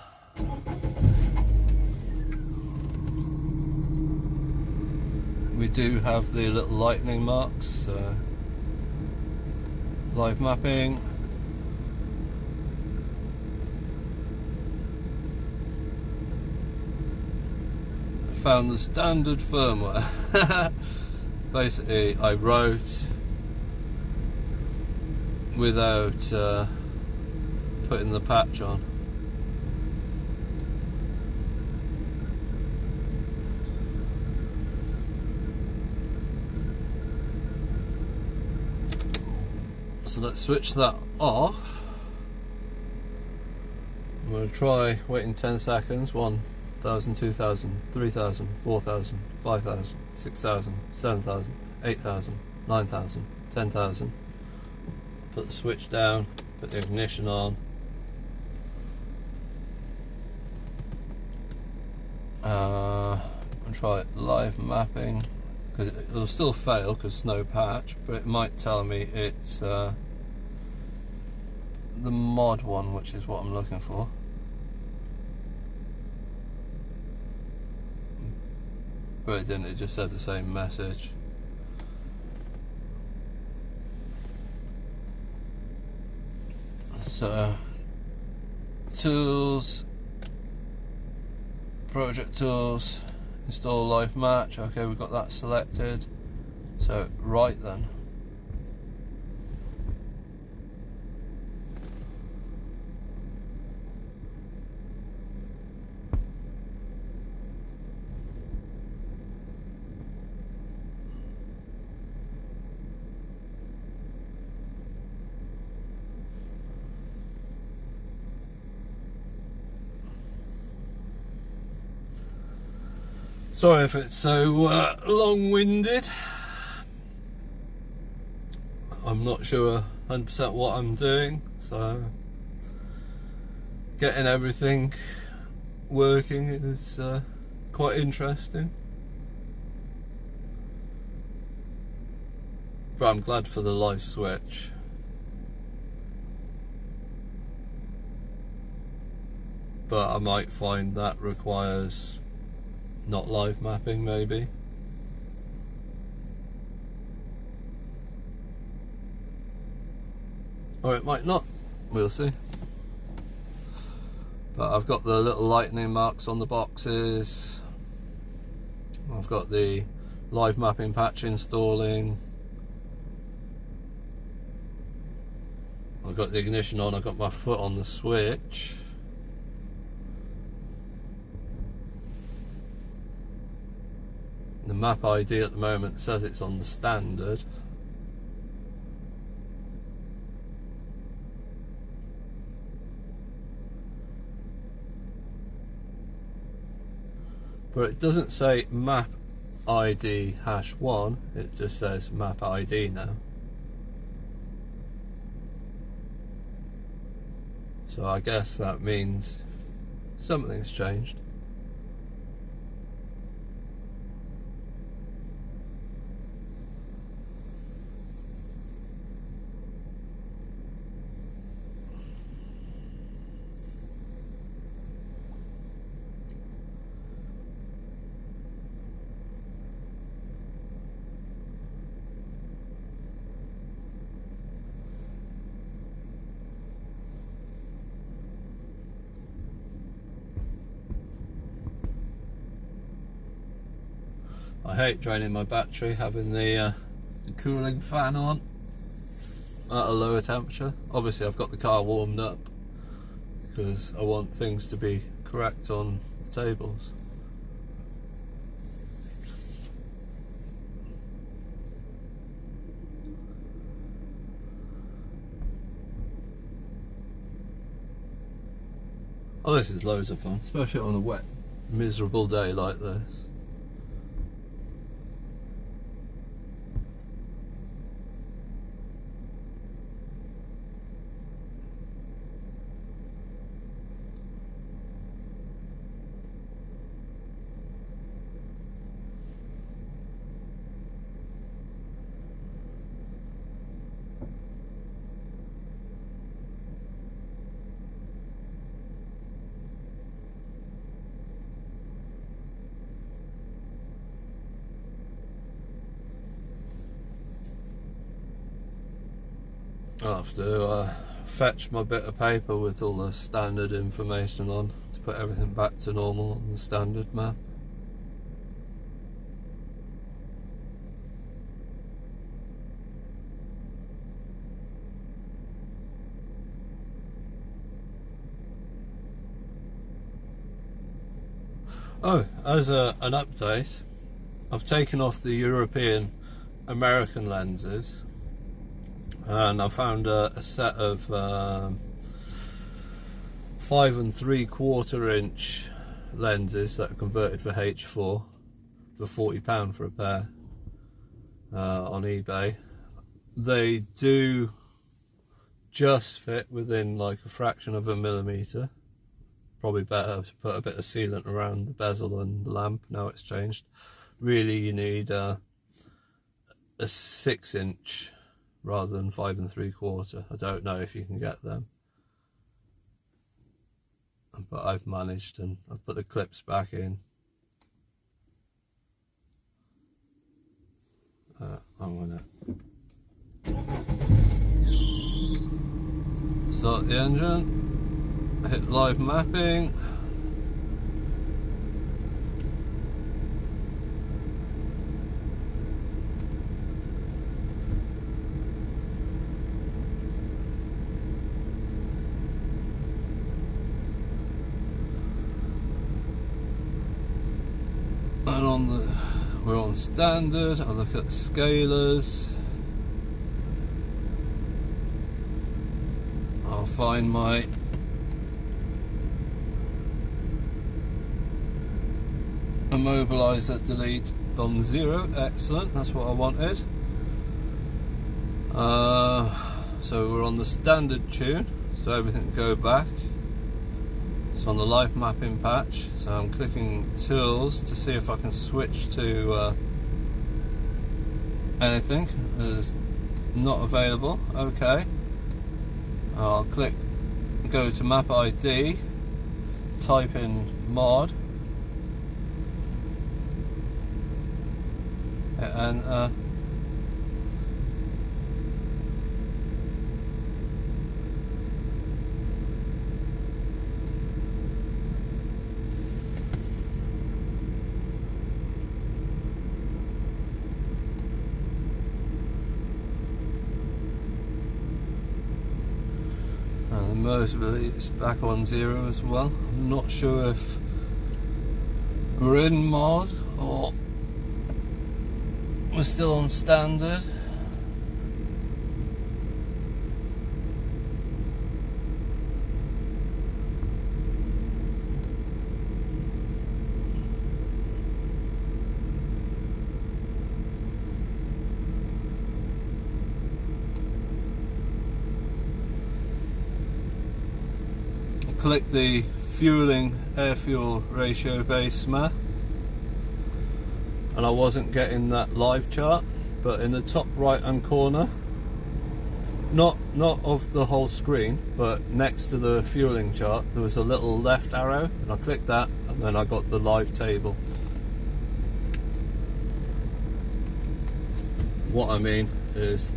We do have the little lightning marks, live mapping. Found the standard firmware. Basically I wrote without putting the patch on. So let's switch that off. I'm going to try waiting 10 seconds. 1,000, 2,000, 3,000, 4,000, 5,000, 6,000, 7,000, 8,000, 9,000, 10,000. Put the switch down, put the ignition on. I'll try live mapping, because it'll still fail because there's no patch, but it might tell me it's the mod one, which is what I'm looking for. But it didn't, it just said the same message. So, tools, project tools, install live match. Okay, we've got that selected. So, right then. Sorry if it's so long-winded. I'm not sure 100% what I'm doing, so getting everything working is quite interesting. But I'm glad for the live switch. But I might find that requires not live mapping, maybe. Or it might not, we'll see. But I've got the little lightning marks on the boxes. I've got the live mapping patch installing. I've got the ignition on, I've got my foot on the switch. The map ID at the moment says it's on the standard. But it doesn't say map ID #1, it just says map ID now. So I guess that means something's changed. I hate draining my battery, having the cooling fan on at a lower temperature. Obviously I've got the car warmed up because I want things to be correct on the tables. Oh, this is loads of fun, especially on a wet, miserable day like this. I'll have to fetch my bit of paper with all the standard information on to put everything back to normal on the standard map. Oh, as an update, I've taken off the European American lenses and I found a set of 5 3/4 inch lenses that are converted for H4 for £40 for a pair on eBay. They do just fit within like a fraction of a millimetre. Probably better to put a bit of sealant around the bezel and the lamp. Now it's changed. Really you need a 6 inch rather than 5 3/4. I don't know if you can get them, but I've managed, and I've put the clips back in. I'm gonna start the engine, hit live mapping. And we're on standard. I'll look at scalers. I'll find my immobiliser delete on 0, excellent, that's what I wanted. So we're on the standard tune, so everything will go back. It's on the live mapping patch, so I'm clicking tools to see if I can switch to anything that is not available. Okay, I'll click go to map ID, type in mod, and mostly it's back on 0 as well. I'm not sure if we're in mod or we're still on standard. Click the fueling air fuel ratio base map, and I wasn't getting that live chart, but in the top right hand corner, not of the whole screen, but next to the fueling chart, there was a little left arrow, and I clicked that, and then I got the live table. What I mean is,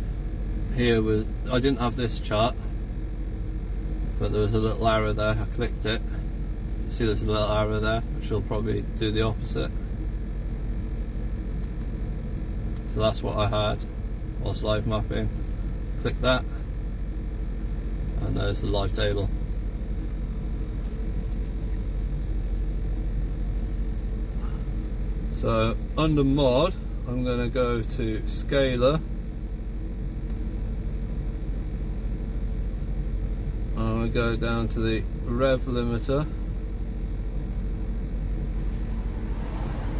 here was, I didn't have this chart, but there was a little arrow there. I clicked it. You see there's a little arrow there, which will probably do the opposite. So that's what I had whilst live mapping. Click that, and there's the live table. So under mod, I'm going to go to scalar. I'm going to go down to the rev limiter.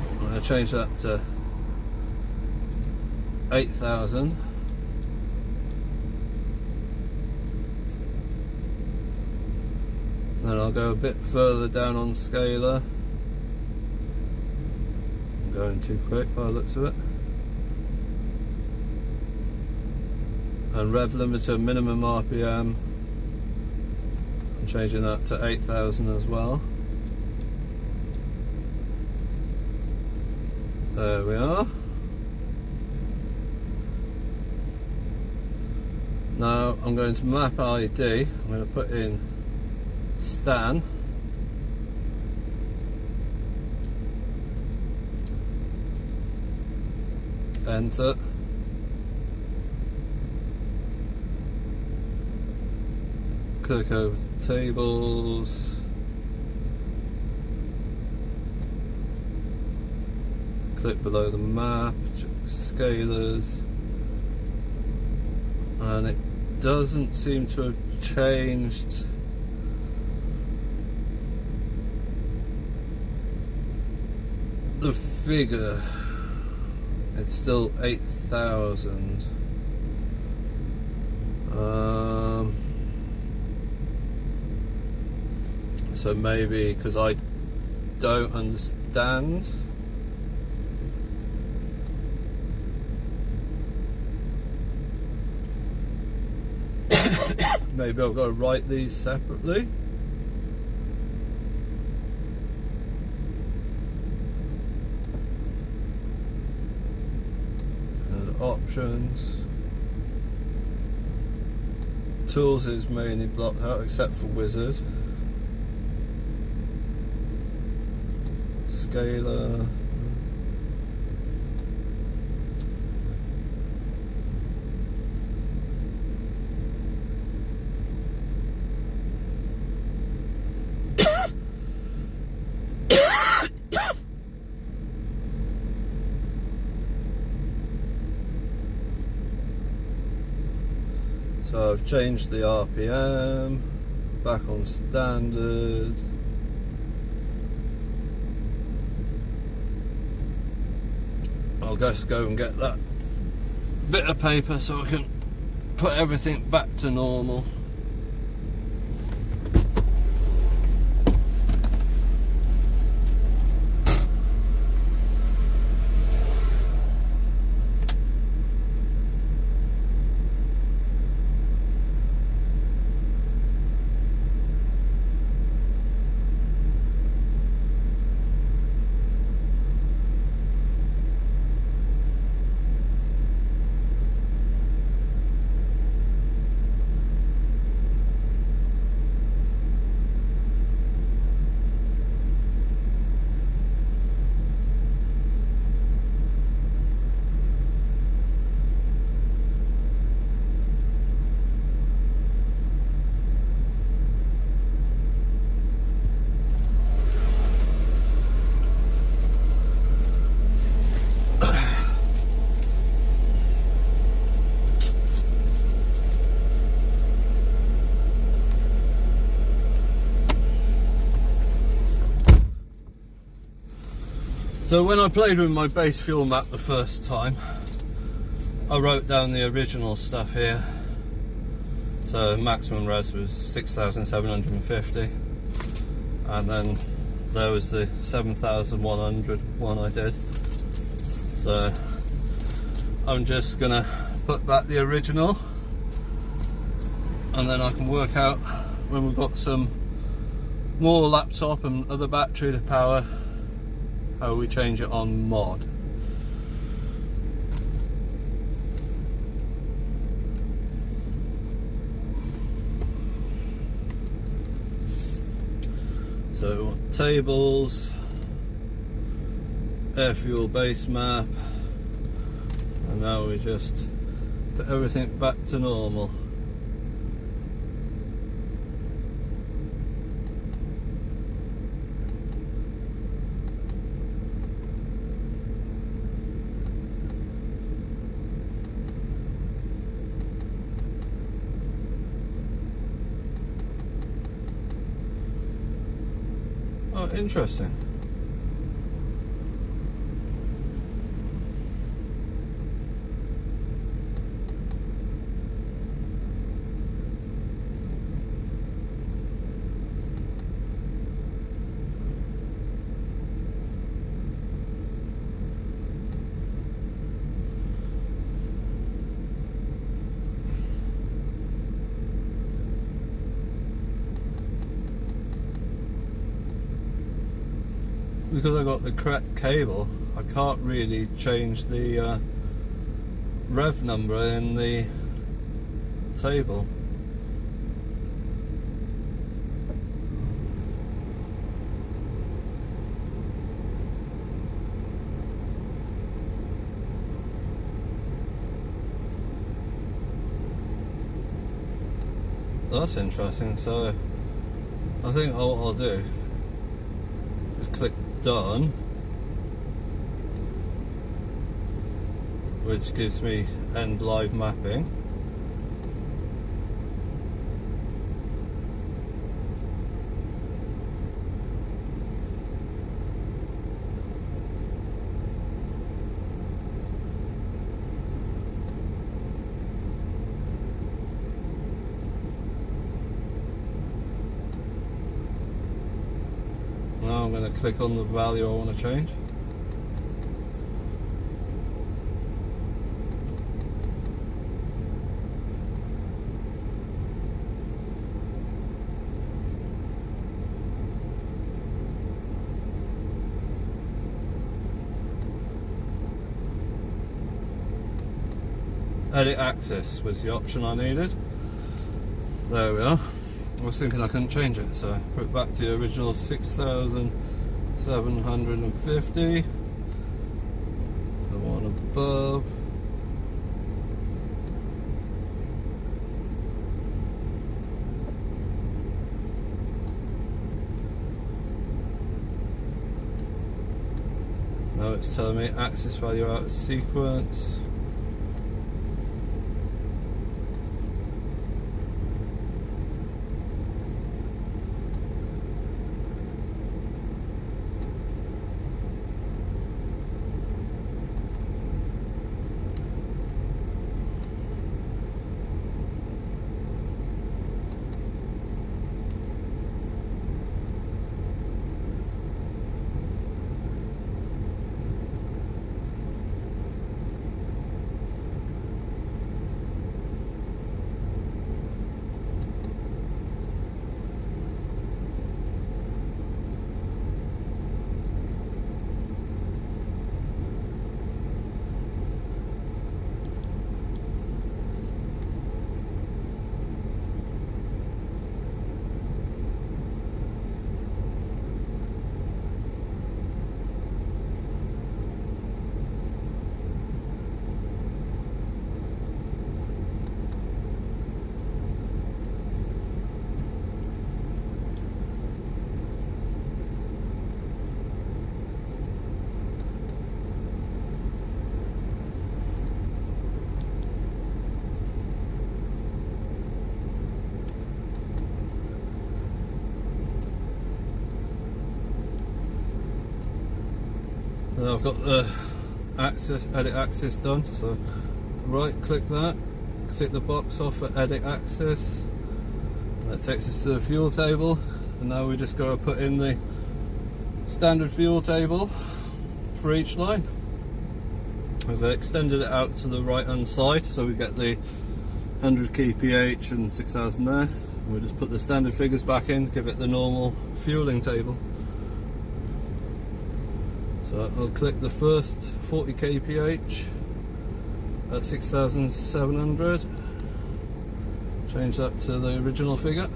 I'm going to change that to 8,000. Then I'll go a bit further down on scalar. I'm going too quick by the looks of it. And rev limiter minimum RPM, I'm changing that to 8,000 as well. There we are. Now I'm going to map ID. I'm going to put in Stan. Enter. Click over to tables. Click below the map, check scalars, and it doesn't seem to have changed the figure. It's still 8,000. So maybe because I don't understand. Maybe I've got to write these separately. And options. Tools is mainly blocked out except for wizard. Scalar. So I've changed the RPM, back on standard. just go and get that bit of paper so I can put everything back to normal. So when I played with my base fuel map the first time, I wrote down the original stuff here. So maximum res was 6,750, and then there was the 7,100 one I did. So I'm just gonna put back the original, and then I can work out when we've got some more laptop and other battery to power how we change it on mod. So tables, air fuel base map, and now we just put everything back to normal. Oh, interesting. Because I got the correct cable, I can't really change the rev number in the table. That's interesting. So I think what I'll do is click done, which gives me end live mapping. Now I'm going to click on the value I want to change. Edit axis was the option I needed. There we are. I was thinking I couldn't change it, so put it back to the original 6,750. The one above. Now it's telling me axis value out of sequence. Then I've got the edit axis done, so right click that, tick the box off for edit axis. That takes us to the fuel table, and now we just got to put in the standard fuel table for each line. We've extended it out to the right hand side, so we get the 100 kph and 6000 there. We'll just put the standard figures back in, give it the normal fueling table. So I'll click the first 40 kph at 6700, change that to the original figure.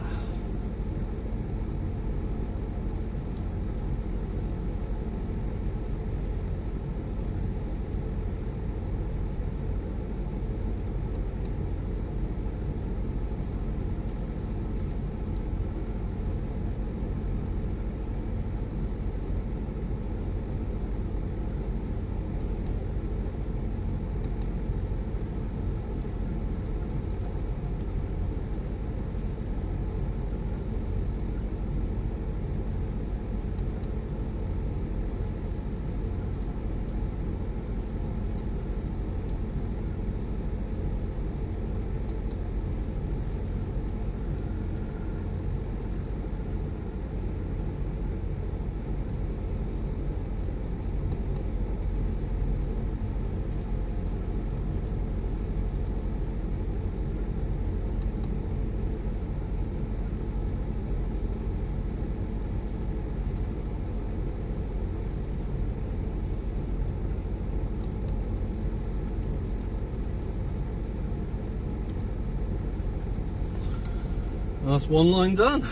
That's one line done.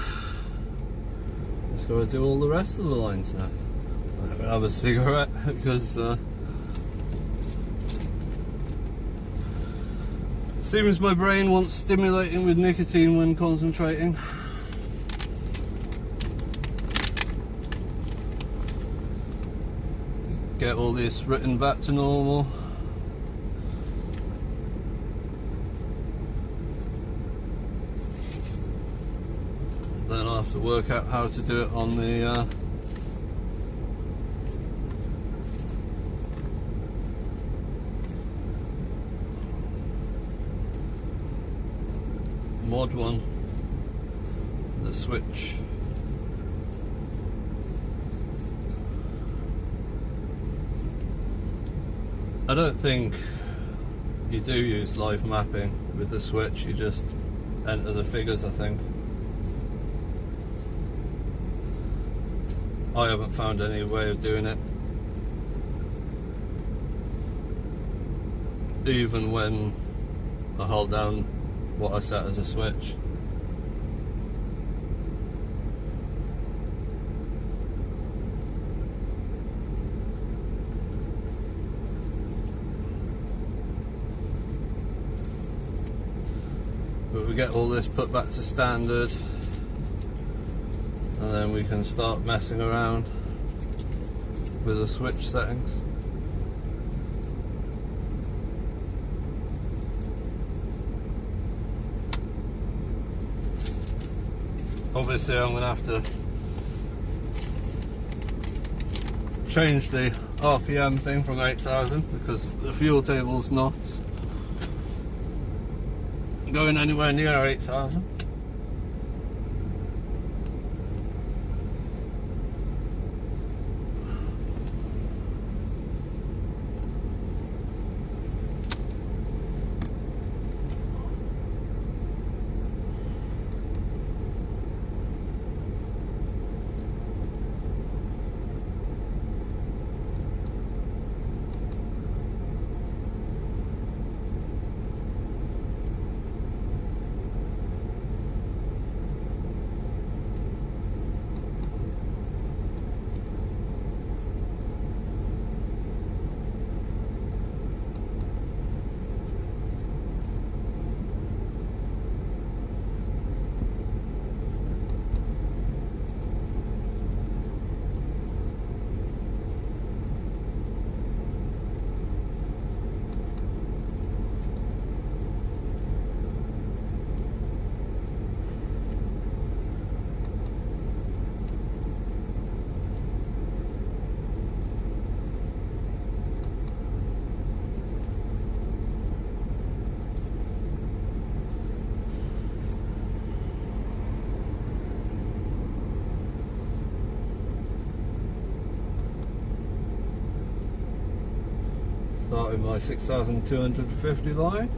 Just got to do all the rest of the lines now. I'm gonna have a cigarette because seems my brain wants stimulating with nicotine when concentrating. Get all this written back to normal. Then I'll have to work out how to do it on the mod one, the switch. I don't think you do use live mapping with the switch, you just enter the figures, I think. I haven't found any way of doing it, even when I hold down what I set as a switch. But we get all this put back to standard, and then we can start messing around with the switch settings. Obviously I'm going to have to change the RPM thing from 8,000 because the fuel table's not going anywhere near 8,000. Starting my 6250 line.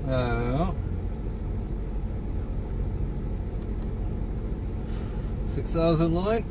Now, 6000 line.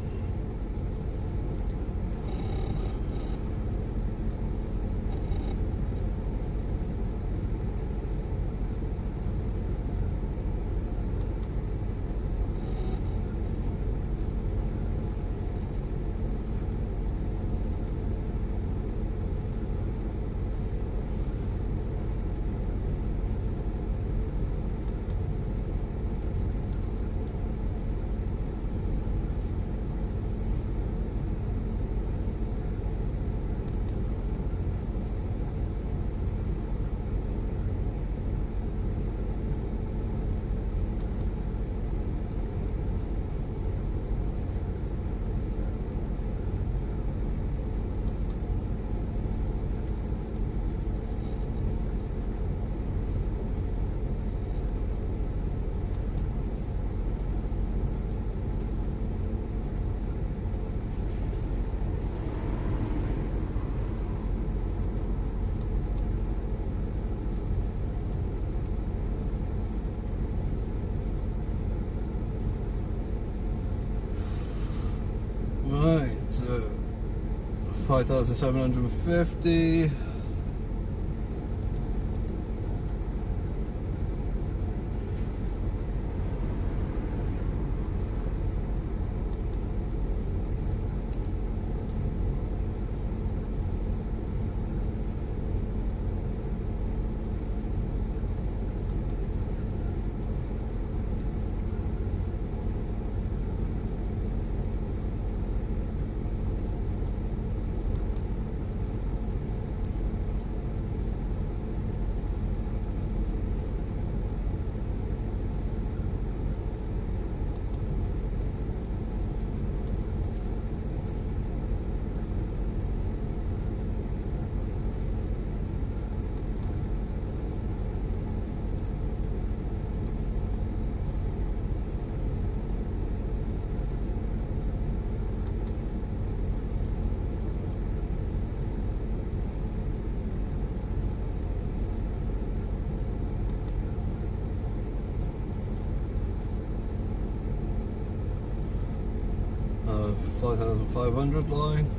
Right, so 5750. Uh, 5500 line.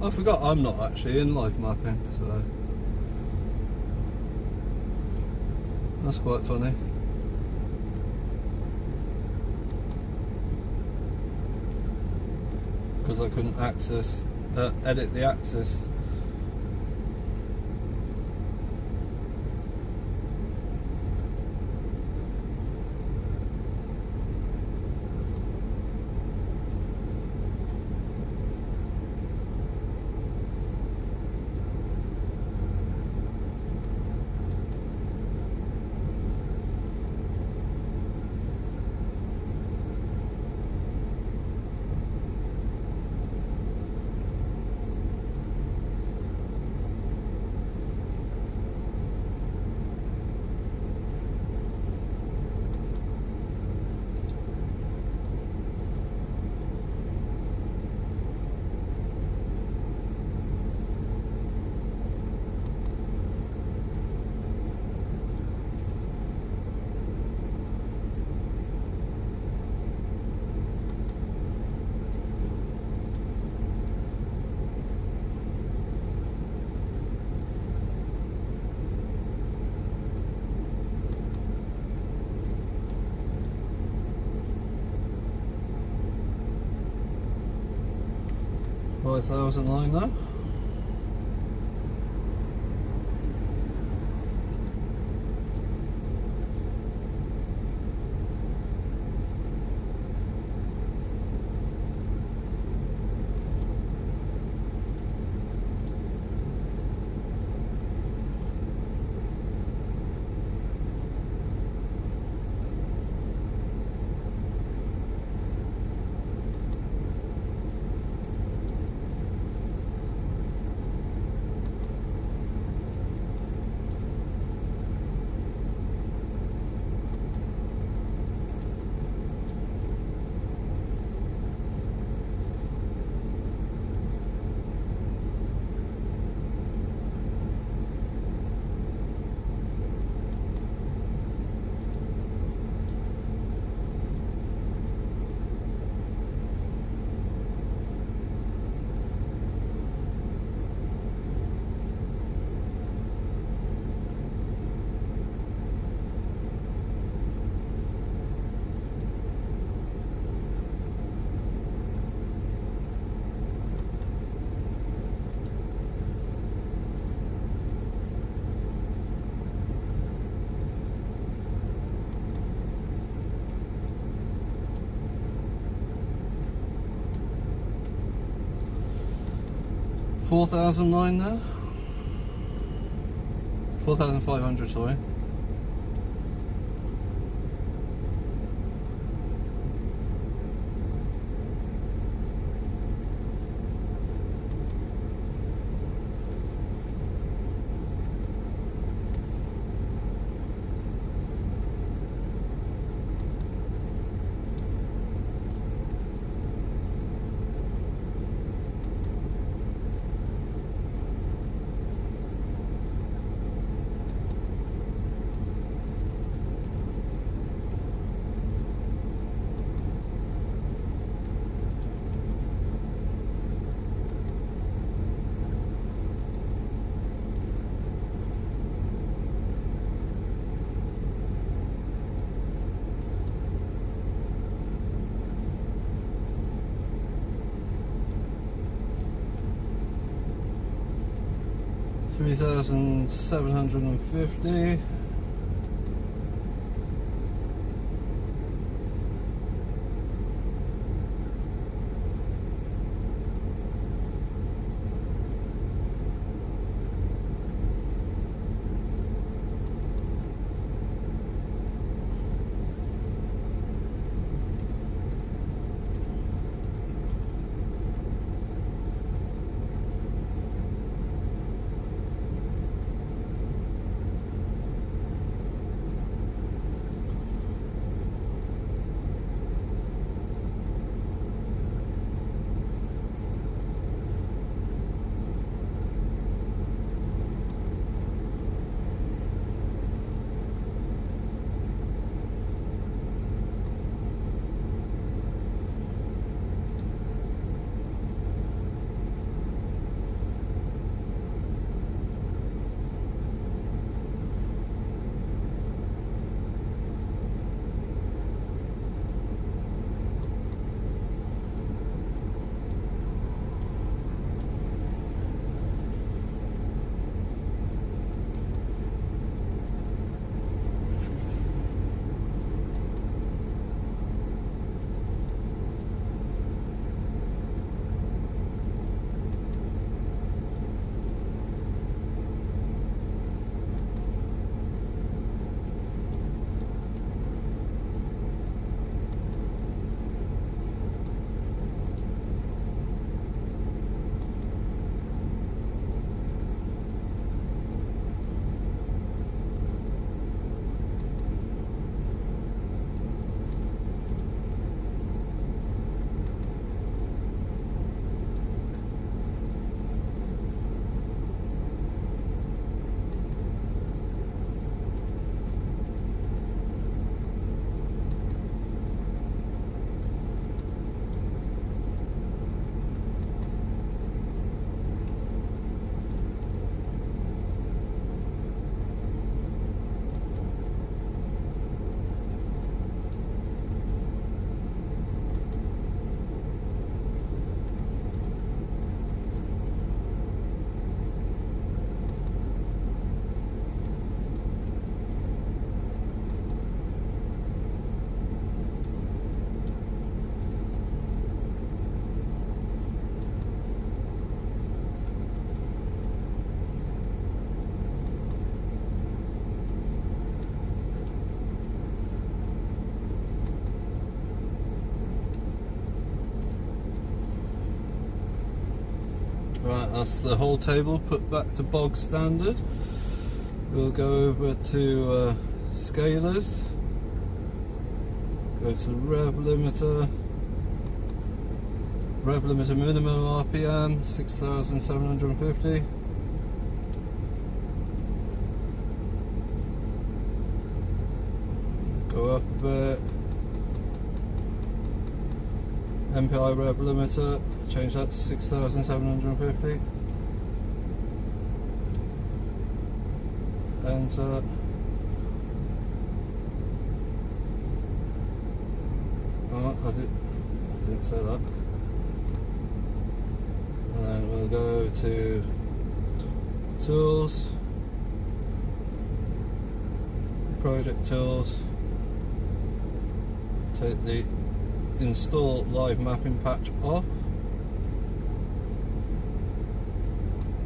I forgot I'm not actually in live mapping, so that's quite funny. Because I couldn't edit the axis. 5,000 line now. $4,009 now. 4,500, sorry. $3,750. Right, that's the whole table put back to bog standard. We'll go over to scalers, go to the rev limiter minimum RPM 6,750. Go up a bit. MPI rev limiter, change that to 6,750. Enter. Oh, I didn't say that. And then we'll go to tools, project tools, take the install live mapping patch off.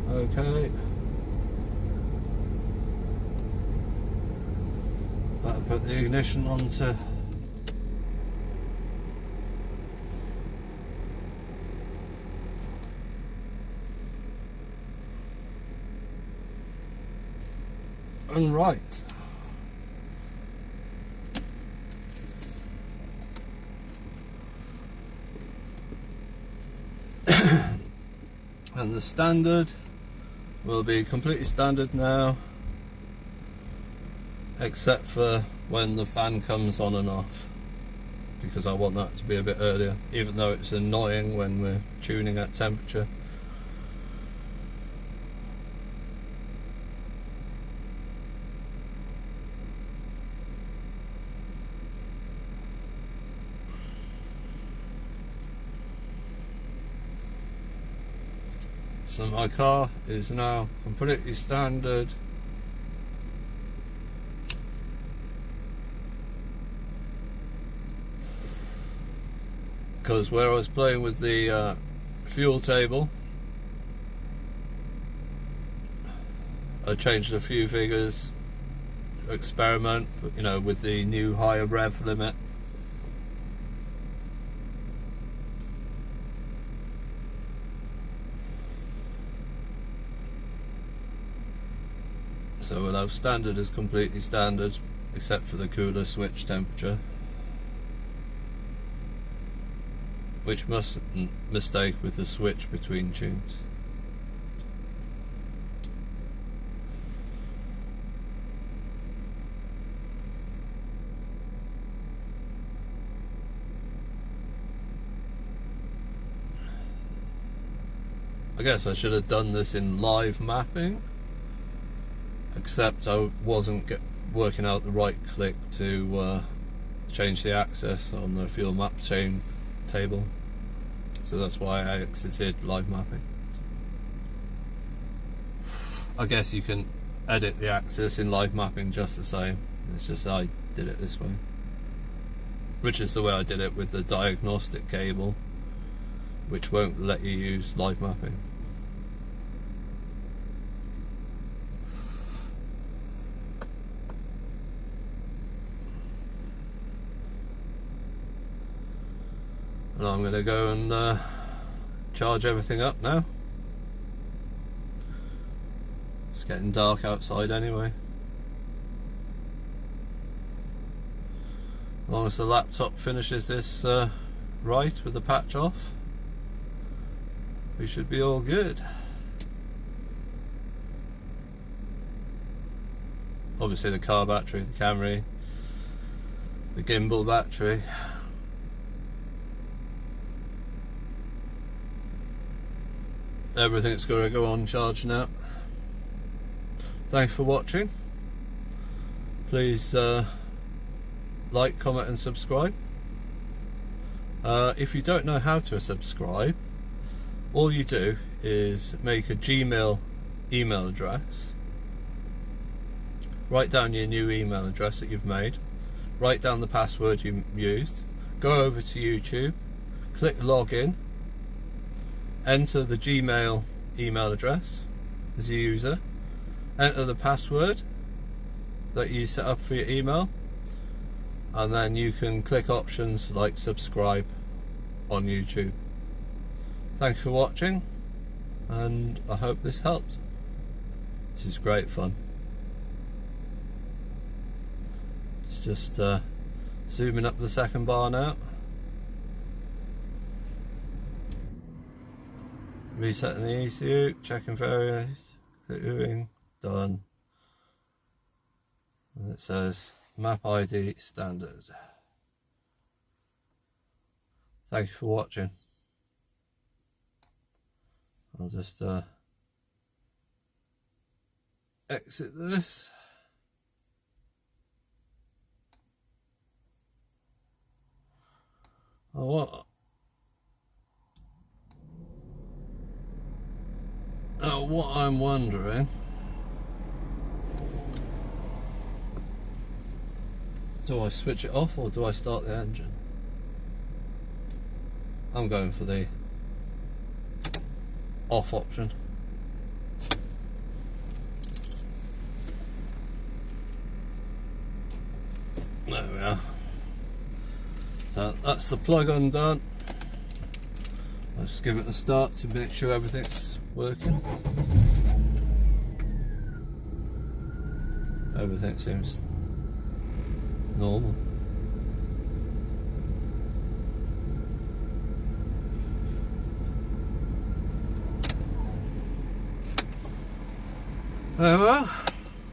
Okay. That'll put the ignition onto and right. And the standard will be completely standard now, except for when the fan comes on and off, because I want that to be a bit earlier, even though it's annoying when we're tuning at temperature. So my car is now completely standard. Because where I was playing with the fuel table, I changed a few figures, experiment, you know, with the new higher rev limit. So we'll have standard as completely standard, except for the cooler switch temperature, which mustn't mistake with the switch between tunes. I guess I should have done this in live mapping, except I wasn't working out the right click to change the axis on the fuel map chain table, so that's why I exited live mapping. I guess you can edit the axis in live mapping just the same, it's just I did it this way, which is the way I did it with the diagnostic cable, which won't let you use live mapping. And I'm going to go and charge everything up now. It's getting dark outside anyway. As long as the laptop finishes this right with the patch off, we should be all good. Obviously the car battery, the Camry, the gimbal battery. Everything's got to go on charge now. Thanks for watching. Please like, comment and subscribe. If you don't know how to subscribe, all you do is make a Gmail email address, write down your new email address that you've made, write down the password you used, go over to YouTube, click login, enter the Gmail email address as your user, enter the password that you set up for your email, and then you can click options like subscribe on YouTube. Thanks for watching, and I hope this helped. This is great fun. It's just zooming up the second bar now, resetting the ECU, checking various, clearing, done, and it says map ID standard. Thank you for watching. I'll just exit this. What I'm wondering, do I switch it off or do I start the engine? I'm going for the off option. There we are. So that's the plug undone. I'll just give it a start to make sure everything's working. Everything seems normal. There we are.